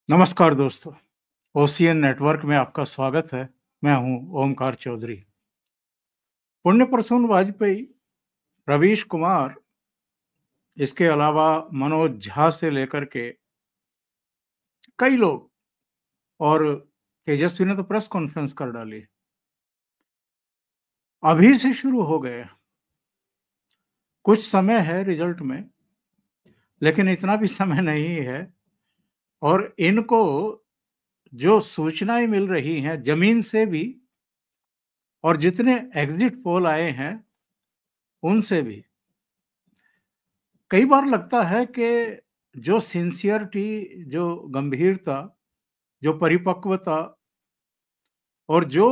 नमस्कार दोस्तों, OCN network में आपका स्वागत है। मैं हूं ओमकार चौधरी। पुण्य प्रसून वाजपेयी, रवीश कुमार, इसके अलावा मनोज झा से लेकर के कई लोग और तेजस्वी ने तो प्रेस कॉन्फ्रेंस कर डाली। अभी से शुरू हो गए। कुछ समय है रिजल्ट में, लेकिन इतना भी समय नहीं है और इनको जो सूचनाएं मिल रही हैं जमीन से भी और जितने एग्जिट पोल आए हैं उनसे भी कई बार लगता है कि जो सिंसियरिटी, जो गंभीरता, जो परिपक्वता और जो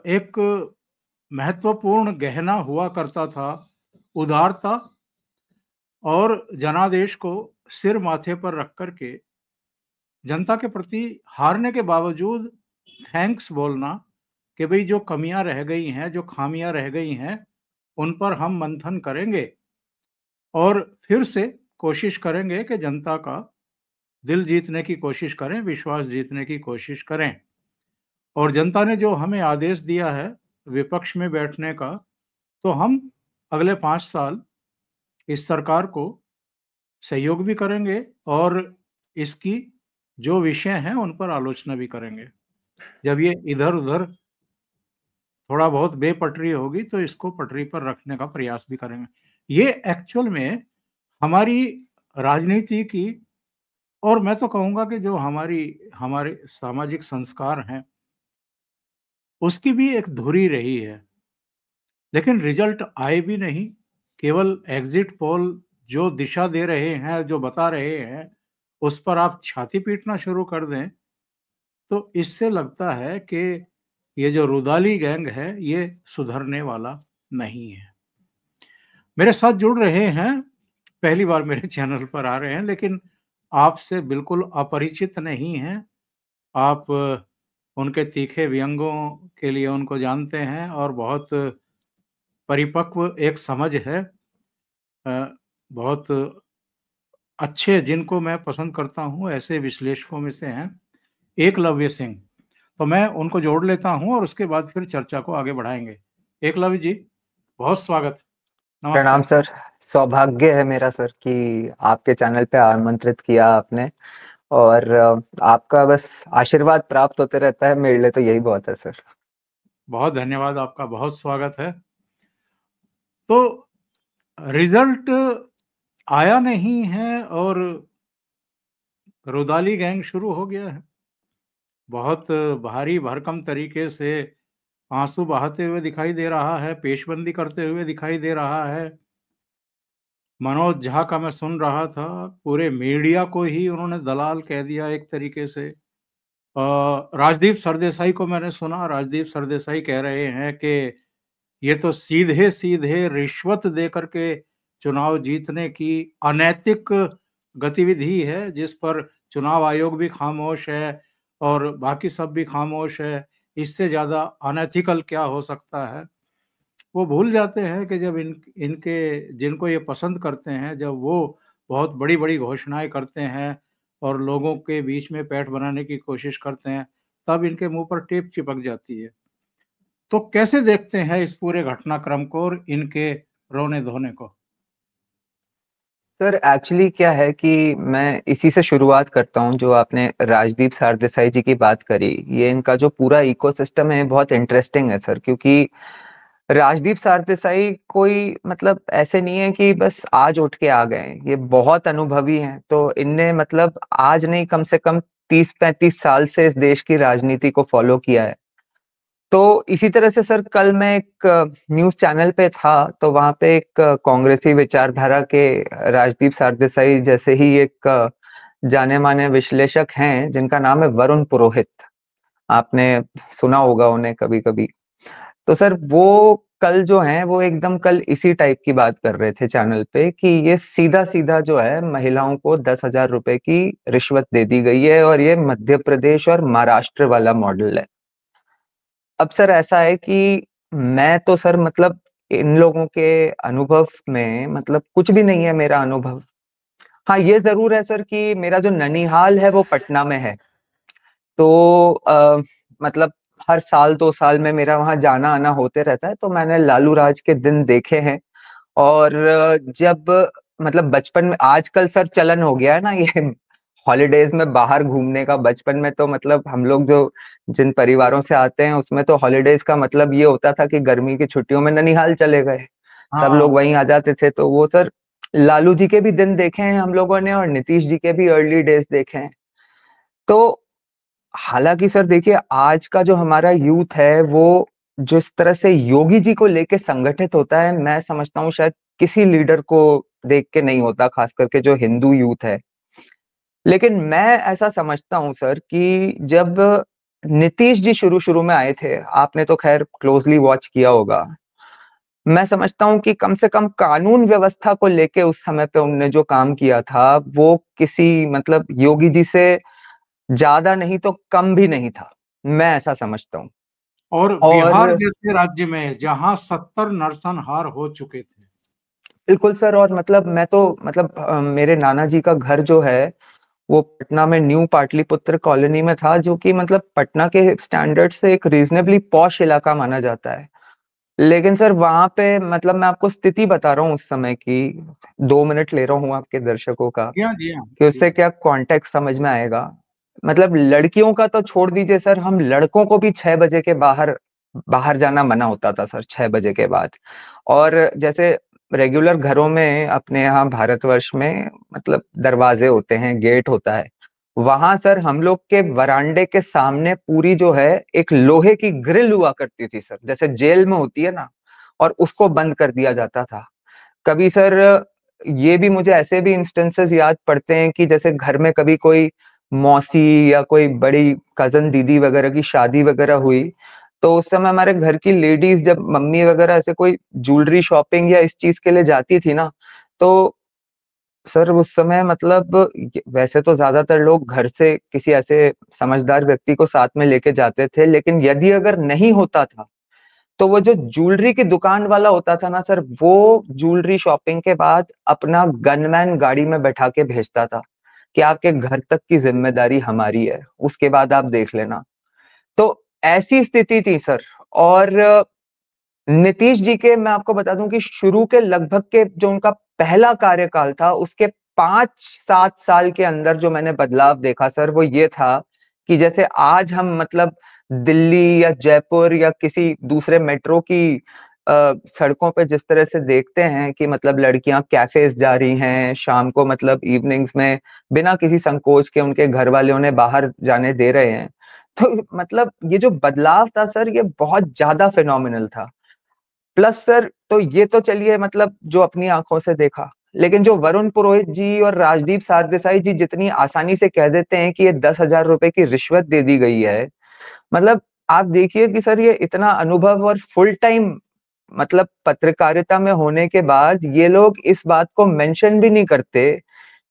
एक महत्वपूर्ण गहना हुआ करता था, उदारता और जनादेश को सिर माथे पर रख कर के जनता के प्रति हारने के बावजूद थैंक्स बोलना कि भई जो कमियां रह गई हैं, जो खामियां रह गई हैं, उन पर हम मंथन करेंगे और फिर से कोशिश करेंगे कि जनता का दिल जीतने की कोशिश करें, विश्वास जीतने की कोशिश करें। और जनता ने जो हमें आदेश दिया है विपक्ष में बैठने का, तो हम अगले 5 साल इस सरकार को सहयोग भी करेंगे और इसकी जो विषय हैं उन पर आलोचना भी करेंगे। जब ये इधर-उधर थोड़ा बहुत बेपटरी होगी तो इसको पटरी पर रखने का प्रयास भी करेंगे। ये एक्चुअल में हमारी राजनीति की और मैं तो कहूँगा कि जो हमारे सामाजिक संस्कार हैं, उसकी भी एक धुरी रही है। लेकिन रिजल्ट आए भी नहीं, केवल एग्जिट पोल जो दिशा दे रहे हैं, जो बता रहे हैं, उस पर आप छाती पीटना शुरू कर दें, तो इससे लगता है कि ये जो रुदाली गैंग है, ये सुधरने वाला नहीं है। मेरे साथ जुड़ रहे हैं, पहली बार मेरे चैनल पर आ रहे हैं, लेकिन आपसे बिल्कुल अपरिचित नहीं हैं। आप उनके तीखे व्यंग्यों के लिए उनको जानते हैं और बहुत परिपक्व एक समझ है। बहुत अच्छे जिनको मैं पसंद करता हूँ ऐसे विश्लेषकों में से हैं एकलव्य सिंह। तो मैं उनको जोड़ लेता हूँ और उसके बाद फिर चर्चा को आगे बढ़ाएँगे। एकलव्य जी, बहुत स्वागत। प्रणाम नमस्कार। सर। सौभाग्य है मेरा सर कि आपके चैनल पे आमंत्रित किया आपने और आपका बस आशीर्वाद प्राप्त होते रहता है, मेरे लिए तो यही बहुत है सर। बहुत धन्यवाद, आपका बहुत स्वागत है। तो रिज़ल्ट आया नहीं है और रुदाली गैंग शुरू हो गया है। बहुत भारी भरकम तरीके से आँसू बहाते हुए दिखाई दे रहा है, पेशबंदी करते हुए दिखाई दे रहा है। मनोज झा का मैं सुन रहा था, पूरे मीडिया को ही उन्होंने दलाल कह दिया एक तरीके से। राजदीप सरदेसाई को मैंने सुना, राजदीप सरदेसाई कह रहे हैं कि ये तो सीधे-सीधे रिश्वत दे कर के चुनाव जीतने की अनैतिक गतिविधि है, जिस पर चुनाव आयोग भी खामोश है और बाकी सब भी खामोश है। इससे ज़्यादा अनएथिकल क्या हो सकता है? वो भूल जाते हैं कि जब इनके जिनको ये पसंद करते हैं, जब वो बहुत बड़ी-बड़ी घोषणाएँ करते हैं और लोगों के बीच में पैठ बनाने की कोशिश करते हैं, तब इनके मुँह पर टेप चिपक जाती है। तो कैसे देखते हैं इस पूरे घटनाक्रम को और इनके रोने-धोने को? सर एक्चुअली क्या है कि मैं इसी से शुरुआत करता हूँ, जो आपने राजदीप सरदेसाई जी की बात करी। ये इनका जो पूरा इकोसिस्टम है बहुत इंटरेस्टिंग है सर, क्योंकि राजदीप सरदेसाई कोई मतलब ऐसे नहीं है कि बस आज उठ के आ गए। ये बहुत अनुभवी हैं, तो इनने मतलब आज नहीं कम से कम 30-35 साल से इस देश की राजनीति को फॉलो किया है। तो इसी तरह से सर कल मैं एक न्यूज़ चैनल पे था, तो वहाँ पे एक कांग्रेसी विचारधारा के राजदीप सरदेसाई जैसे ही एक जाने-माने विश्लेषक हैं, जिनका नाम है वरुण पुरोहित। आपने सुना होगा उन्हें कभी-कभी। तो सर वो कल जो हैं, वो एकदम कल इसी टाइप की बात कर रहे थे चैनल पे कि ये सीधा-सीधा जो है महिलाओं को 10,000 रुपए की रिश्वत दे दी गई है और ये मध्य प्रदेश और महाराष्ट्र वाला मॉडल है। अब सर ऐसा है कि मैं तो सर मतलब इन लोगों के अनुभव में मतलब कुछ भी नहीं है मेरा अनुभव। हाँ, ये जरूर है सर कि मेरा जो ननिहाल है वो पटना में है। तो मतलब हर साल 2 साल में मेरा वहां जाना आना होते रहता है, तो मैंने लालू राज के दिन देखे हैं। और जब मतलब बचपन में, आजकल सर चलन हो गया है ना ये हॉलीडेज में बाहर घूमने का। बचपन में तो मतलब हम लोग जो जिन परिवारों से आते हैं उसमें तो हॉलीडेज का मतलब ये होता था कि गर्मी की छुट्टियों में ननिहाल चले गए, सब लोग हाँ। वहीं आ जाते थे। तो वो सर लालू जी के भी दिन देखे हैं हम लोगों ने, और नीतीश जी के भी अर्ली डेज देखे हैं। तो हालांकि सर देखिए, आज का जो हमारा यूथ है वो जिस तरह से योगी जी को लेके संगठित होता है, मैं समझता हूँ शायद किसी लीडर को देख के नहीं होता, खास करके जो हिंदू यूथ है। लेकिन मैं ऐसा समझता हूँ सर कि जब नीतीश जी शुरू शुरू में आए थे, आपने तो खैर क्लोजली वॉच किया होगा, मैं समझता हूँ कि कम से कम कानून व्यवस्था को लेके उस समय पे उनने जो काम किया था वो किसी मतलब योगी जी से ज्यादा नहीं तो कम भी नहीं था, मैं ऐसा समझता हूँ। और बिहार और जैसे राज्य में जहां 70 नरसंहार हो चुके थे। बिल्कुल सर, और मतलब मैं तो मतलब मेरे नाना जी का घर जो है वो पटना में न्यू पाटलिपुत्र कॉलोनी में था, जो कि मतलब पटना के स्टैंडर्ड से एक रीजनेबली पॉश इलाका माना जाता है। लेकिन सर वहां पे मतलब मैं आपको स्थिति बता रहा हूँ उस समय की, 2 मिनट ले रहा हूँ आपके दर्शकों का, जी हाँ, जी हाँ, कि जी उससे हाँ। क्या कॉन्टेक्स्ट समझ में आएगा। मतलब लड़कियों का तो छोड़ दीजिए सर, हम लड़कों को भी 6 बजे के बाहर बाहर जाना मना होता था सर, 6 बजे के बाद। और जैसे रेगुलर घरों में अपने यहाँ भारतवर्ष में मतलब दरवाजे होते हैं, गेट होता है, वहां सर हम लोग के वरांडे के सामने पूरी जो है एक लोहे की ग्रिल हुआ करती थी सर, जैसे जेल में होती है ना, और उसको बंद कर दिया जाता था। कभी सर ये भी मुझे ऐसे भी इंस्टेंसेस याद पड़ते हैं कि जैसे घर में कभी कोई मौसी या कोई बड़ी कजन दीदी वगैरह की शादी वगैरह हुई, तो उस समय हमारे घर की लेडीज जब मम्मी वगैरह ऐसे कोई ज्वेलरी शॉपिंग या इस चीज के लिए जाती थी ना, तो सर उस समय मतलब वैसे तो ज्यादातर लोग घर से किसी ऐसे समझदार व्यक्ति को साथ में लेके जाते थे, लेकिन यदि अगर नहीं होता था तो वो जो ज्वेलरी की दुकान वाला होता था ना सर, वो ज्वेलरी शॉपिंग के बाद अपना गनमैन गाड़ी में बैठा के भेजता था कि आपके घर तक की जिम्मेदारी हमारी है, उसके बाद आप देख लेना। तो ऐसी स्थिति थी सर। और नीतीश जी के मैं आपको बता दूं कि शुरू के लगभग के जो उनका पहला कार्यकाल था, उसके 5-7 साल के अंदर जो मैंने बदलाव देखा सर, वो ये था कि जैसे आज हम मतलब दिल्ली या जयपुर या किसी दूसरे मेट्रो की सड़कों पे जिस तरह से देखते हैं कि मतलब लड़कियां कैफेज जा रही हैं शाम को, मतलब इवनिंग्स में बिना किसी संकोच के उनके घर वाले उन्हें बाहर जाने दे रहे हैं, तो मतलब ये जो बदलाव था सर, ये बहुत ज्यादा फिनोमिनल था। प्लस सर, तो ये तो चलिए मतलब जो अपनी आंखों से देखा, लेकिन जो वरुण पुरोहित जी और राजदीप सारदेसाई जी जितनी आसानी से कह देते हैं कि ये 10,000 रुपए की रिश्वत दे दी गई है, मतलब आप देखिए कि सर ये इतना अनुभव और फुल टाइम मतलब पत्रकारिता में होने के बाद ये लोग इस बात को मेंशन भी नहीं करते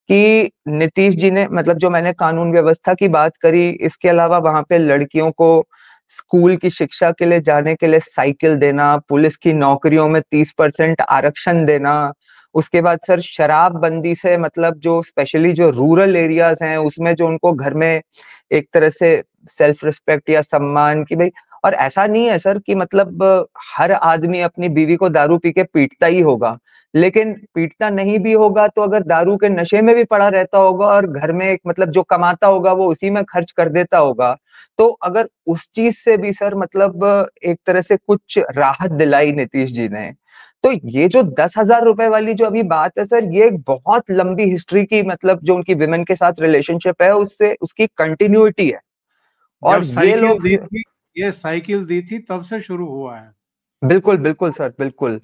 कि नीतीश जी ने मतलब जो मैंने कानून व्यवस्था की बात करी, इसके अलावा वहां पे लड़कियों को स्कूल की शिक्षा के लिए जाने के लिए साइकिल देना, पुलिस की नौकरियों में 30% आरक्षण देना, उसके बाद सर शराबबंदी से मतलब जो स्पेशली जो रूरल एरियाज हैं उसमें जो उनको घर में एक तरह से सेल्फ रिस्पेक्ट या सम्मान की भाई। और ऐसा नहीं है सर कि मतलब हर आदमी अपनी बीवी को दारू पी के पीटता ही होगा, लेकिन पीटता नहीं भी होगा तो अगर दारू के नशे में भी पड़ा रहता होगा और घर में एक मतलब जो कमाता होगा वो उसी में खर्च कर देता होगा, तो अगर उस चीज से भी सर मतलब एक तरह से कुछ राहत दिलाई नीतीश जी ने, तो ये जो 10,000 रुपए वाली जो अभी बात है सर, ये एक बहुत लंबी हिस्ट्री की मतलब जो उनकी विमेन के साथ रिलेशनशिप है उससे उसकी कंटिन्यूटी है। जब और ये साइकिल लोग दी थी, ये साइकिल दी थी तब से शुरू हुआ है। बिल्कुल बिल्कुल सर, बिल्कुल।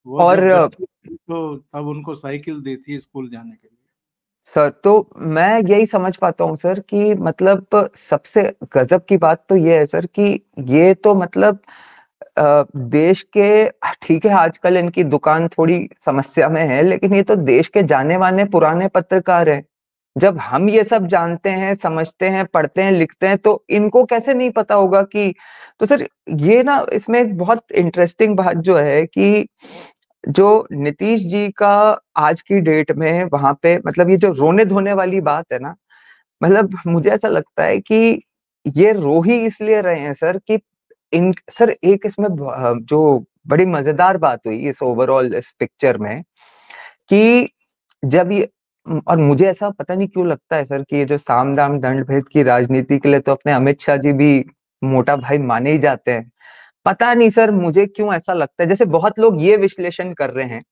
वो और जब बच्चे थे तो तब उनको साइकिल दी थी स्कूल जाने के लिए। सर तो मैं यही समझ पाता हूँ सर कि मतलब सबसे गजब की बात तो ये है सर कि ये तो मतलब देश के, ठीक है आजकल इनकी दुकान थोड़ी समस्या में है, लेकिन ये तो देश के जाने माने पुराने पत्रकार हैं। जब हम ये सब जानते हैं, समझते हैं, पढ़ते हैं, लिखते हैं, तो इनको कैसे नहीं पता होगा कि। तो सर ये ना इसमें एक बहुत इंटरेस्टिंग बात जो है कि जो नीतीश जी का आज की डेट में वहां पे मतलब ये जो रोने धोने वाली बात है ना, मतलब मुझे ऐसा लगता है कि ये रो ही इसलिए रहे हैं सर कि इन सर एक इसमें जो बड़ी मजेदार बात हुई इस ओवरऑल इस पिक्चर में कि जब ये और मुझे ऐसा पता नहीं क्यों लगता है सर कि ये जो साम दाम दंड भेद की राजनीति के लिए तो अपने अमित शाह जी भी मोटा भाई माने ही जाते हैं। पता नहीं सर मुझे क्यों ऐसा लगता है, जैसे बहुत लोग ये विश्लेषण कर रहे हैं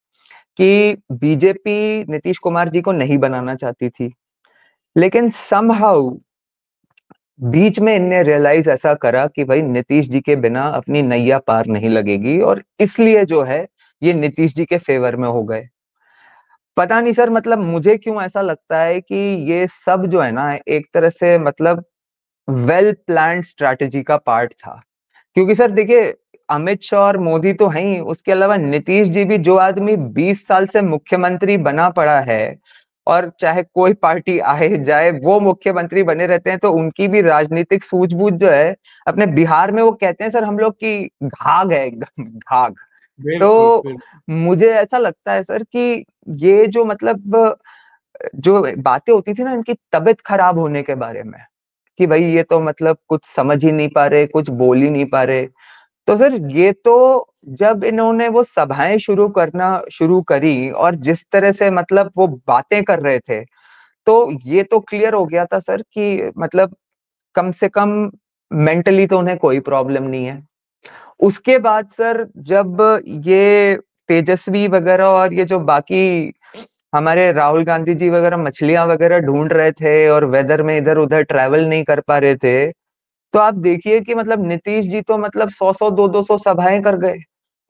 कि बीजेपी नीतीश कुमार जी को नहीं बनाना चाहती थी, लेकिन समहाउ बीच में इनने रियलाइज ऐसा करा कि भाई नीतीश जी के बिना अपनी नैया पार नहीं लगेगी, और इसलिए जो है ये नीतीश जी के फेवर में हो गए। पता नहीं सर मतलब मुझे क्यों ऐसा लगता है कि ये सब जो है ना एक तरह से मतलब वेल प्लान्ड स्ट्रैटेजी का पार्ट था। क्योंकि सर देखिए अमित शाह और मोदी तो हैं ही, उसके अलावा नीतीश जी भी, जो आदमी 20 साल से मुख्यमंत्री बना पड़ा है और चाहे कोई पार्टी आए जाए वो मुख्यमंत्री बने रहते हैं, तो उनकी भी राजनीतिक सूझबूझ जो है, अपने बिहार में वो कहते हैं सर हम लोग की घाघ है, एकदम घाघ। बिल्कुल तो बिल्कुल। मुझे ऐसा लगता है सर कि ये जो मतलब जो बातें होती थी ना इनकी तबीयत खराब होने के बारे में, कि भाई ये तो मतलब कुछ समझ ही नहीं पा रहे, कुछ बोल ही नहीं पा रहे, तो सर ये तो जब इन्होंने वो सभाएं शुरू करना शुरू करी और जिस तरह से मतलब वो बातें कर रहे थे, तो ये तो क्लियर हो गया था सर कि मतलब कम से कम मेंटली तो उन्हें कोई प्रॉब्लम नहीं है। उसके बाद सर जब ये तेजस्वी वगैरह और ये जो बाकी हमारे राहुल गांधी जी वगैरह मछलियां वगैरह ढूंढ रहे थे और वेदर में इधर उधर ट्रैवल नहीं कर पा रहे थे, तो आप देखिए कि मतलब नीतीश जी तो मतलब 100-100 200-200 सभाएं कर गए,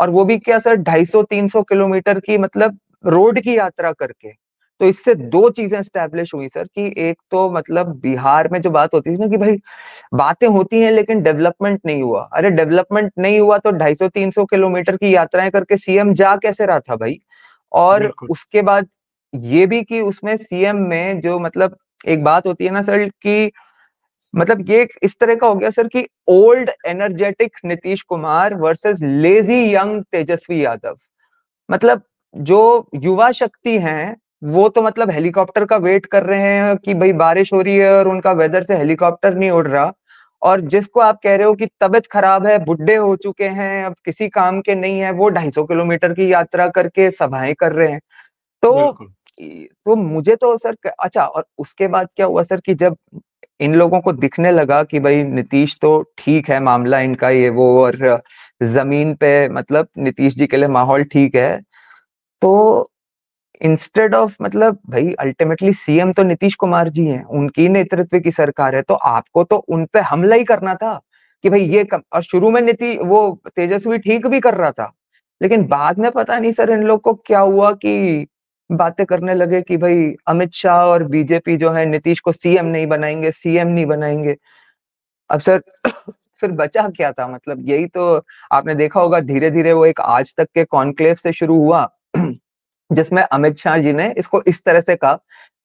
और वो भी क्या सर 250-300 किलोमीटर की मतलब रोड की यात्रा करके। तो इससे दो चीजें स्टैब्लिश हुई सर कि एक तो मतलब बिहार में जो बात होती थी ना कि भाई बातें होती हैं लेकिन डेवलपमेंट नहीं हुआ, अरे डेवलपमेंट नहीं हुआ तो 250-300 किलोमीटर की यात्राएं करके सीएम जा कैसे रहा था भाई। और बिल्कुल उसके बाद ये भी कि उसमें सीएम में जो मतलब एक बात होती है ना सर कि मतलब ये इस तरह का हो गया सर कि old energetic Nitish Kumar versus lazy young Tejashwi Yadav. मतलब जो युवा शक्ति हैं वो तो मतलब हेलीकॉप्टर का वेट कर रहे हैं कि भाई बारिश हो रही है और उनका वेदर से हेलीकॉप्टर नहीं उड़ रहा, और जिसको आप कह रहे हो कि तबीयत खराब है, बुढ़े हो चुके हैं, अब किसी काम के नहीं है, वो 250 किलोमीटर की यात्रा करके सभाएं कर रहे हैं। तो बिल्कुल। मुझे तो सर अच्छा, और उसके बाद क्या हुआ सर कि जब इन लोगों को दिखने लगा कि भाई नीतीश तो ठीक है मामला इनका ये वो, और जमीन पे मतलब नीतीश जी के लिए माहौल ठीक है, तो इंस्टेड ऑफ मतलब भाई अल्टीमेटली सीएम तो नीतीश कुमार जी हैं, उनकी नेतृत्व की सरकार है, तो आपको तो उन पे हमला ही करना था कि भाई ये और शुरू में नीति वो तेजस्वी ठीक भी कर रहा था, लेकिन बाद में पता नहीं सर इन लोग को क्या हुआ कि बातें करने लगे कि भाई अमित शाह और बीजेपी जो है नीतीश को सीएम नहीं बनाएंगे, सीएम नहीं बनाएंगे। अब सर फिर बचा क्या था, मतलब यही तो आपने देखा होगा धीरे धीरे वो एक आज तक के कॉन्क्लेव से शुरू हुआ जिसमें अमित शाह जी ने इसको इस तरह से कहा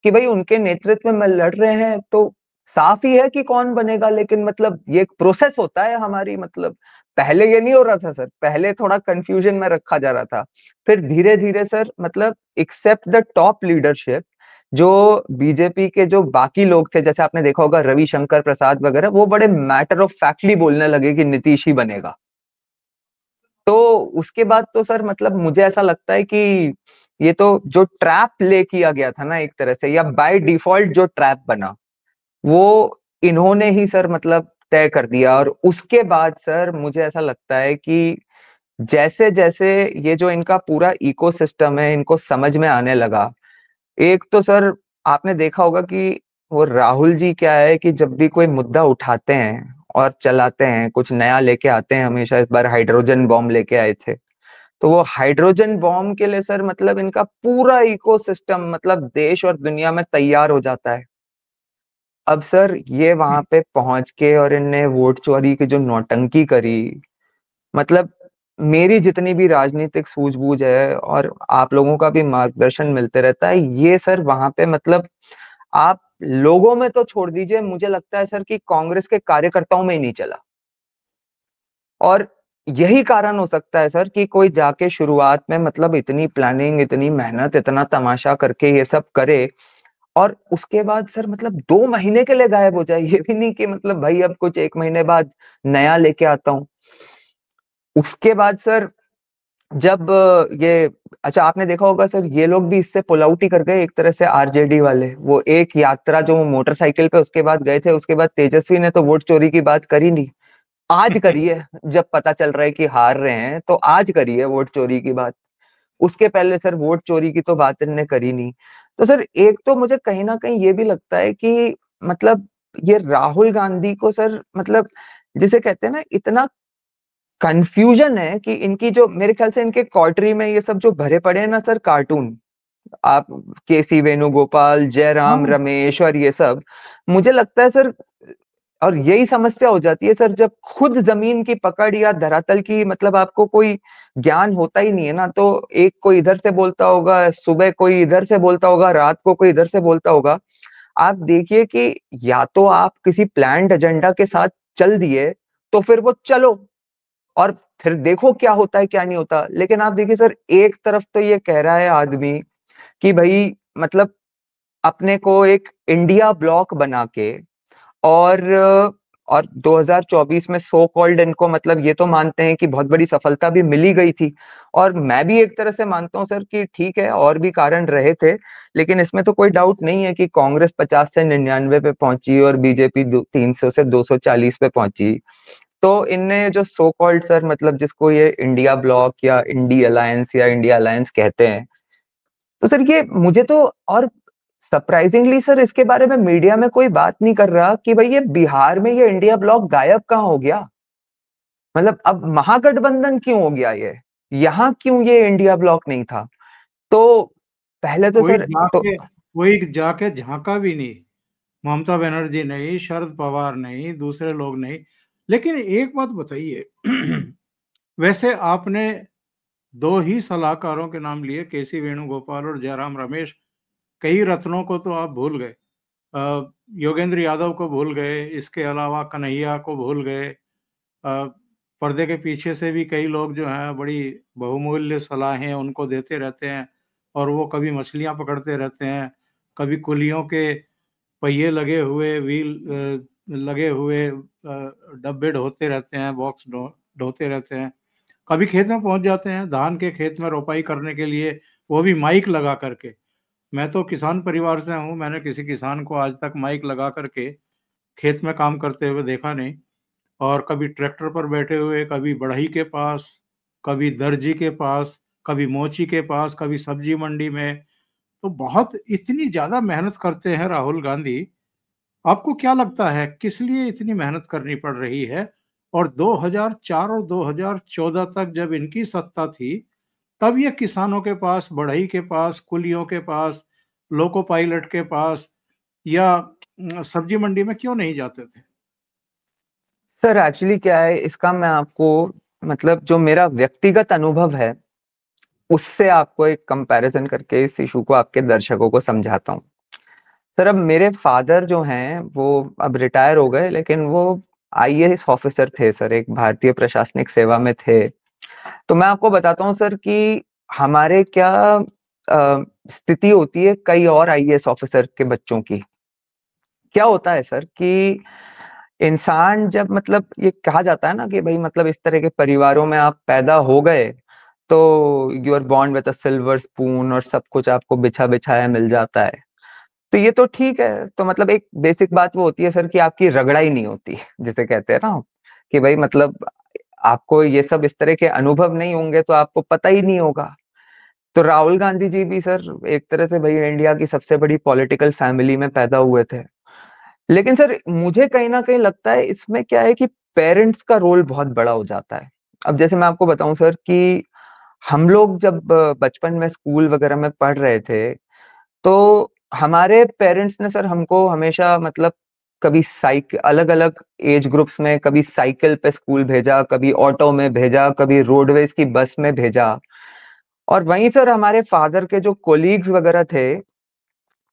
कि भाई उनके नेतृत्व में लड़ रहे हैं तो साफ ही है कि कौन बनेगा, लेकिन मतलब ये एक प्रोसेस होता है हमारी, मतलब पहले ये नहीं हो रहा था सर, पहले थोड़ा कंफ्यूजन में रखा जा रहा था, फिर धीरे धीरे सर मतलब एक्सेप्ट द टॉप लीडरशिप, जो बीजेपी के जो बाकी लोग थे जैसे आपने देखा होगा रविशंकर प्रसाद वगैरह, वो बड़े मैटर ऑफ फैक्टली बोलने लगे कि नीतीश ही बनेगा। तो उसके बाद तो सर मतलब मुझे ऐसा लगता है कि ये तो जो ट्रैप प्ले किया गया था ना एक तरह से, या बाय डिफॉल्ट जो ट्रैप बना वो इन्होंने ही सर मतलब तय कर दिया। और उसके बाद सर मुझे ऐसा लगता है कि जैसे जैसे ये जो इनका पूरा इकोसिस्टम है इनको समझ में आने लगा, एक तो सर आपने देखा होगा कि वो राहुल जी क्या है कि जब भी कोई मुद्दा उठाते हैं और चलाते हैं, कुछ नया लेके आते हैं, हमेशा इस बार हाइड्रोजन बॉम्ब लेके आए थे, तो वो हाइड्रोजन बॉम्ब के लिए सर मतलब इनका पूरा इकोसिस्टम मतलब देश और दुनिया में तैयार हो जाता है। अब सर ये वहां पे पहुंच के और इनने वोट चोरी की जो नौटंकी करी, मतलब मेरी जितनी भी राजनीतिक सूझबूझ है और आप लोगों का भी मार्गदर्शन मिलते रहता है, ये सर वहां पे मतलब आप लोगों में तो छोड़ दीजिए, मुझे लगता है सर कि कांग्रेस के कार्यकर्ताओं में ही नहीं चला। और यही कारण हो सकता है सर कि कोई जाके शुरुआत में मतलब इतनी प्लानिंग, इतनी मेहनत, इतना तमाशा करके ये सब करे और उसके बाद सर मतलब 2 महीने के लिए गायब हो जाए। ये भी नहीं कि मतलब भाई अब कुछ 1 महीने बाद नया लेके आता हूँ। उसके बाद सर जब ये, अच्छा आपने देखा होगा सर, ये लोग भी इससे पुल आउट ही कर गए एक तरह से, आरजेडी वाले। वो एक यात्रा जो मोटरसाइकिल पे उसके बाद गए थे, उसके बाद तेजस्वी ने तो वोट चोरी की बात करी नहीं। आज करिए, जब पता चल रहा है कि हार रहे हैं तो आज करिए वोट चोरी की बात। उसके पहले सर वोट चोरी की तो बात इन्होंने करी नहीं। तो सर एक तो मुझे कहीं ना कहीं ये भी लगता है कि मतलब ये राहुल गांधी को सर मतलब जिसे कहते हैं ना, इतना कंफ्यूजन है कि इनकी जो, मेरे ख्याल से इनके कॉटरी में ये सब जो भरे पड़े हैं ना सर कार्टून, आप केसी वेणुगोपाल, जयराम हाँ, रमेश और ये सब, मुझे लगता है सर, और यही समस्या हो जाती है सर जब खुद जमीन की पकड़ या धरातल की मतलब आपको कोई ज्ञान होता ही नहीं है ना, तो एक कोई इधर से बोलता होगा, सुबह कोई इधर से बोलता होगा, रात को कोई इधर से बोलता होगा। आप देखिए कि या तो आप किसी प्लान्ड एजेंडा के साथ चल दिए तो फिर वो चलो और फिर देखो क्या होता है क्या नहीं होता। लेकिन आप देखिए सर, एक तरफ तो ये कह रहा है आदमी कि भाई मतलब अपने को एक इंडिया ब्लॉक बना के, और 2024 में सो कॉल्ड इनको मतलब ये तो मानते हैं कि बहुत बड़ी सफलता भी मिली गई थी। और मैं भी एक तरह से मानता हूं सर कि ठीक है और भी कारण रहे थे, लेकिन इसमें तो कोई डाउट नहीं है कि कांग्रेस 50 से 99 पे पहुंची और बीजेपी 300 से 240 पे पहुंची। तो इनने जो सो कॉल्ड सर मतलब जिसको ये इंडिया ब्लॉक या इंडी अलायंस या इंडिया अलायंस कहते हैं, तो सर ये मुझे तो, और सरप्राइजिंगली सर इसके बारे में मीडिया में कोई बात नहीं कर रहा कि भाई ये बिहार में ये इंडिया ब्लॉक गायब कहाँ हो गया। मतलब अब महागठबंधन क्यों हो गया ये, यहाँ क्यों ये इंडिया ब्लॉक नहीं था। तो पहले तो कोई सर तो जाके कोई जाके झांका भी नहीं। ममता बनर्जी नहीं, शरद पवार नहीं, दूसरे लोग नहीं। लेकिन एक बात बताइए, वैसे आपने दो ही सलाहकारों के नाम लिए, केसी वेणुगोपाल और जयराम रमेश। कई रत्नों को तो आप भूल गए। योगेंद्र यादव को भूल गए, इसके अलावा कन्हैया को भूल गए। पर्दे के पीछे से भी कई लोग जो हैं बड़ी बहुमूल्य सलाहें उनको देते रहते हैं, और वो कभी मछलियां पकड़ते रहते हैं, कभी कुलियों के पहिए लगे हुए व्हील लगे हुए डब्बे ढोते रहते हैं, बॉक्स ढोते रहते हैं। कभी खेत में पहुंच जाते हैं, धान के खेत में रोपाई करने के लिए, वो भी माइक लगा करके। मैं तो किसान परिवार से हूं, मैंने किसी किसान को आज तक माइक लगा करके खेत में काम करते हुए देखा नहीं। और कभी ट्रैक्टर पर बैठे हुए, कभी बढ़ई के पास, कभी दर्जी के पास, कभी मोची के पास, कभी सब्जी मंडी में। तो बहुत इतनी ज्यादा मेहनत करते हैं राहुल गांधी। आपको क्या लगता है किस लिए इतनी मेहनत करनी पड़ रही है? और 2004 और 2014 तक जब इनकी सत्ता थी, तब ये किसानों के पास, बढ़ई के पास, कुलियों के पास, लोको पायलट के पास या सब्जी मंडी में क्यों नहीं जाते थे? सर एक्चुअली क्या है इसका, मैं आपको मतलब जो मेरा व्यक्तिगत अनुभव है उससे आपको एक कंपैरिजन करके इस इशू को आपके दर्शकों को समझाता हूँ। सर अब मेरे फादर जो हैं वो अब रिटायर हो गए, लेकिन वो आईएएस ऑफिसर थे सर, एक भारतीय प्रशासनिक सेवा में थे। तो मैं आपको बताता हूँ सर कि हमारे क्या स्थिति होती है कई और आईएएस ऑफिसर के बच्चों की। क्या होता है सर कि इंसान जब मतलब ये कहा जाता है ना कि भाई मतलब इस तरह के परिवारों में आप पैदा हो गए तो you are born with a silver spoon और सब कुछ आपको बिछा बिछाया मिल जाता है। तो ये तो ठीक है, तो मतलब एक बेसिक बात वो होती है सर कि आपकी रगड़ाई नहीं होती, जिसे कहते हैं ना कि भाई मतलब आपको ये सब इस तरह के अनुभव नहीं होंगे तो आपको पता ही नहीं होगा। तो राहुल गांधी जी भी सर एक तरह से भाई इंडिया की सबसे बड़ी पॉलिटिकल फैमिली में पैदा हुए थे। लेकिन सर मुझे कहीं ना कहीं लगता है इसमें क्या है कि पेरेंट्स का रोल बहुत बड़ा हो जाता है। अब जैसे मैं आपको बताऊं सर कि हम लोग जब बचपन में स्कूल वगैरह में पढ़ रहे थे तो हमारे पेरेंट्स ने सर हमको हमेशा मतलब कभी साइकिल, अलग अलग एज ग्रुप्स में, कभी साइकिल पे स्कूल भेजा, कभी ऑटो में भेजा, कभी रोडवेज की बस में भेजा। और वहीं सर हमारे फादर के जो कोलीग्स वगैरह थे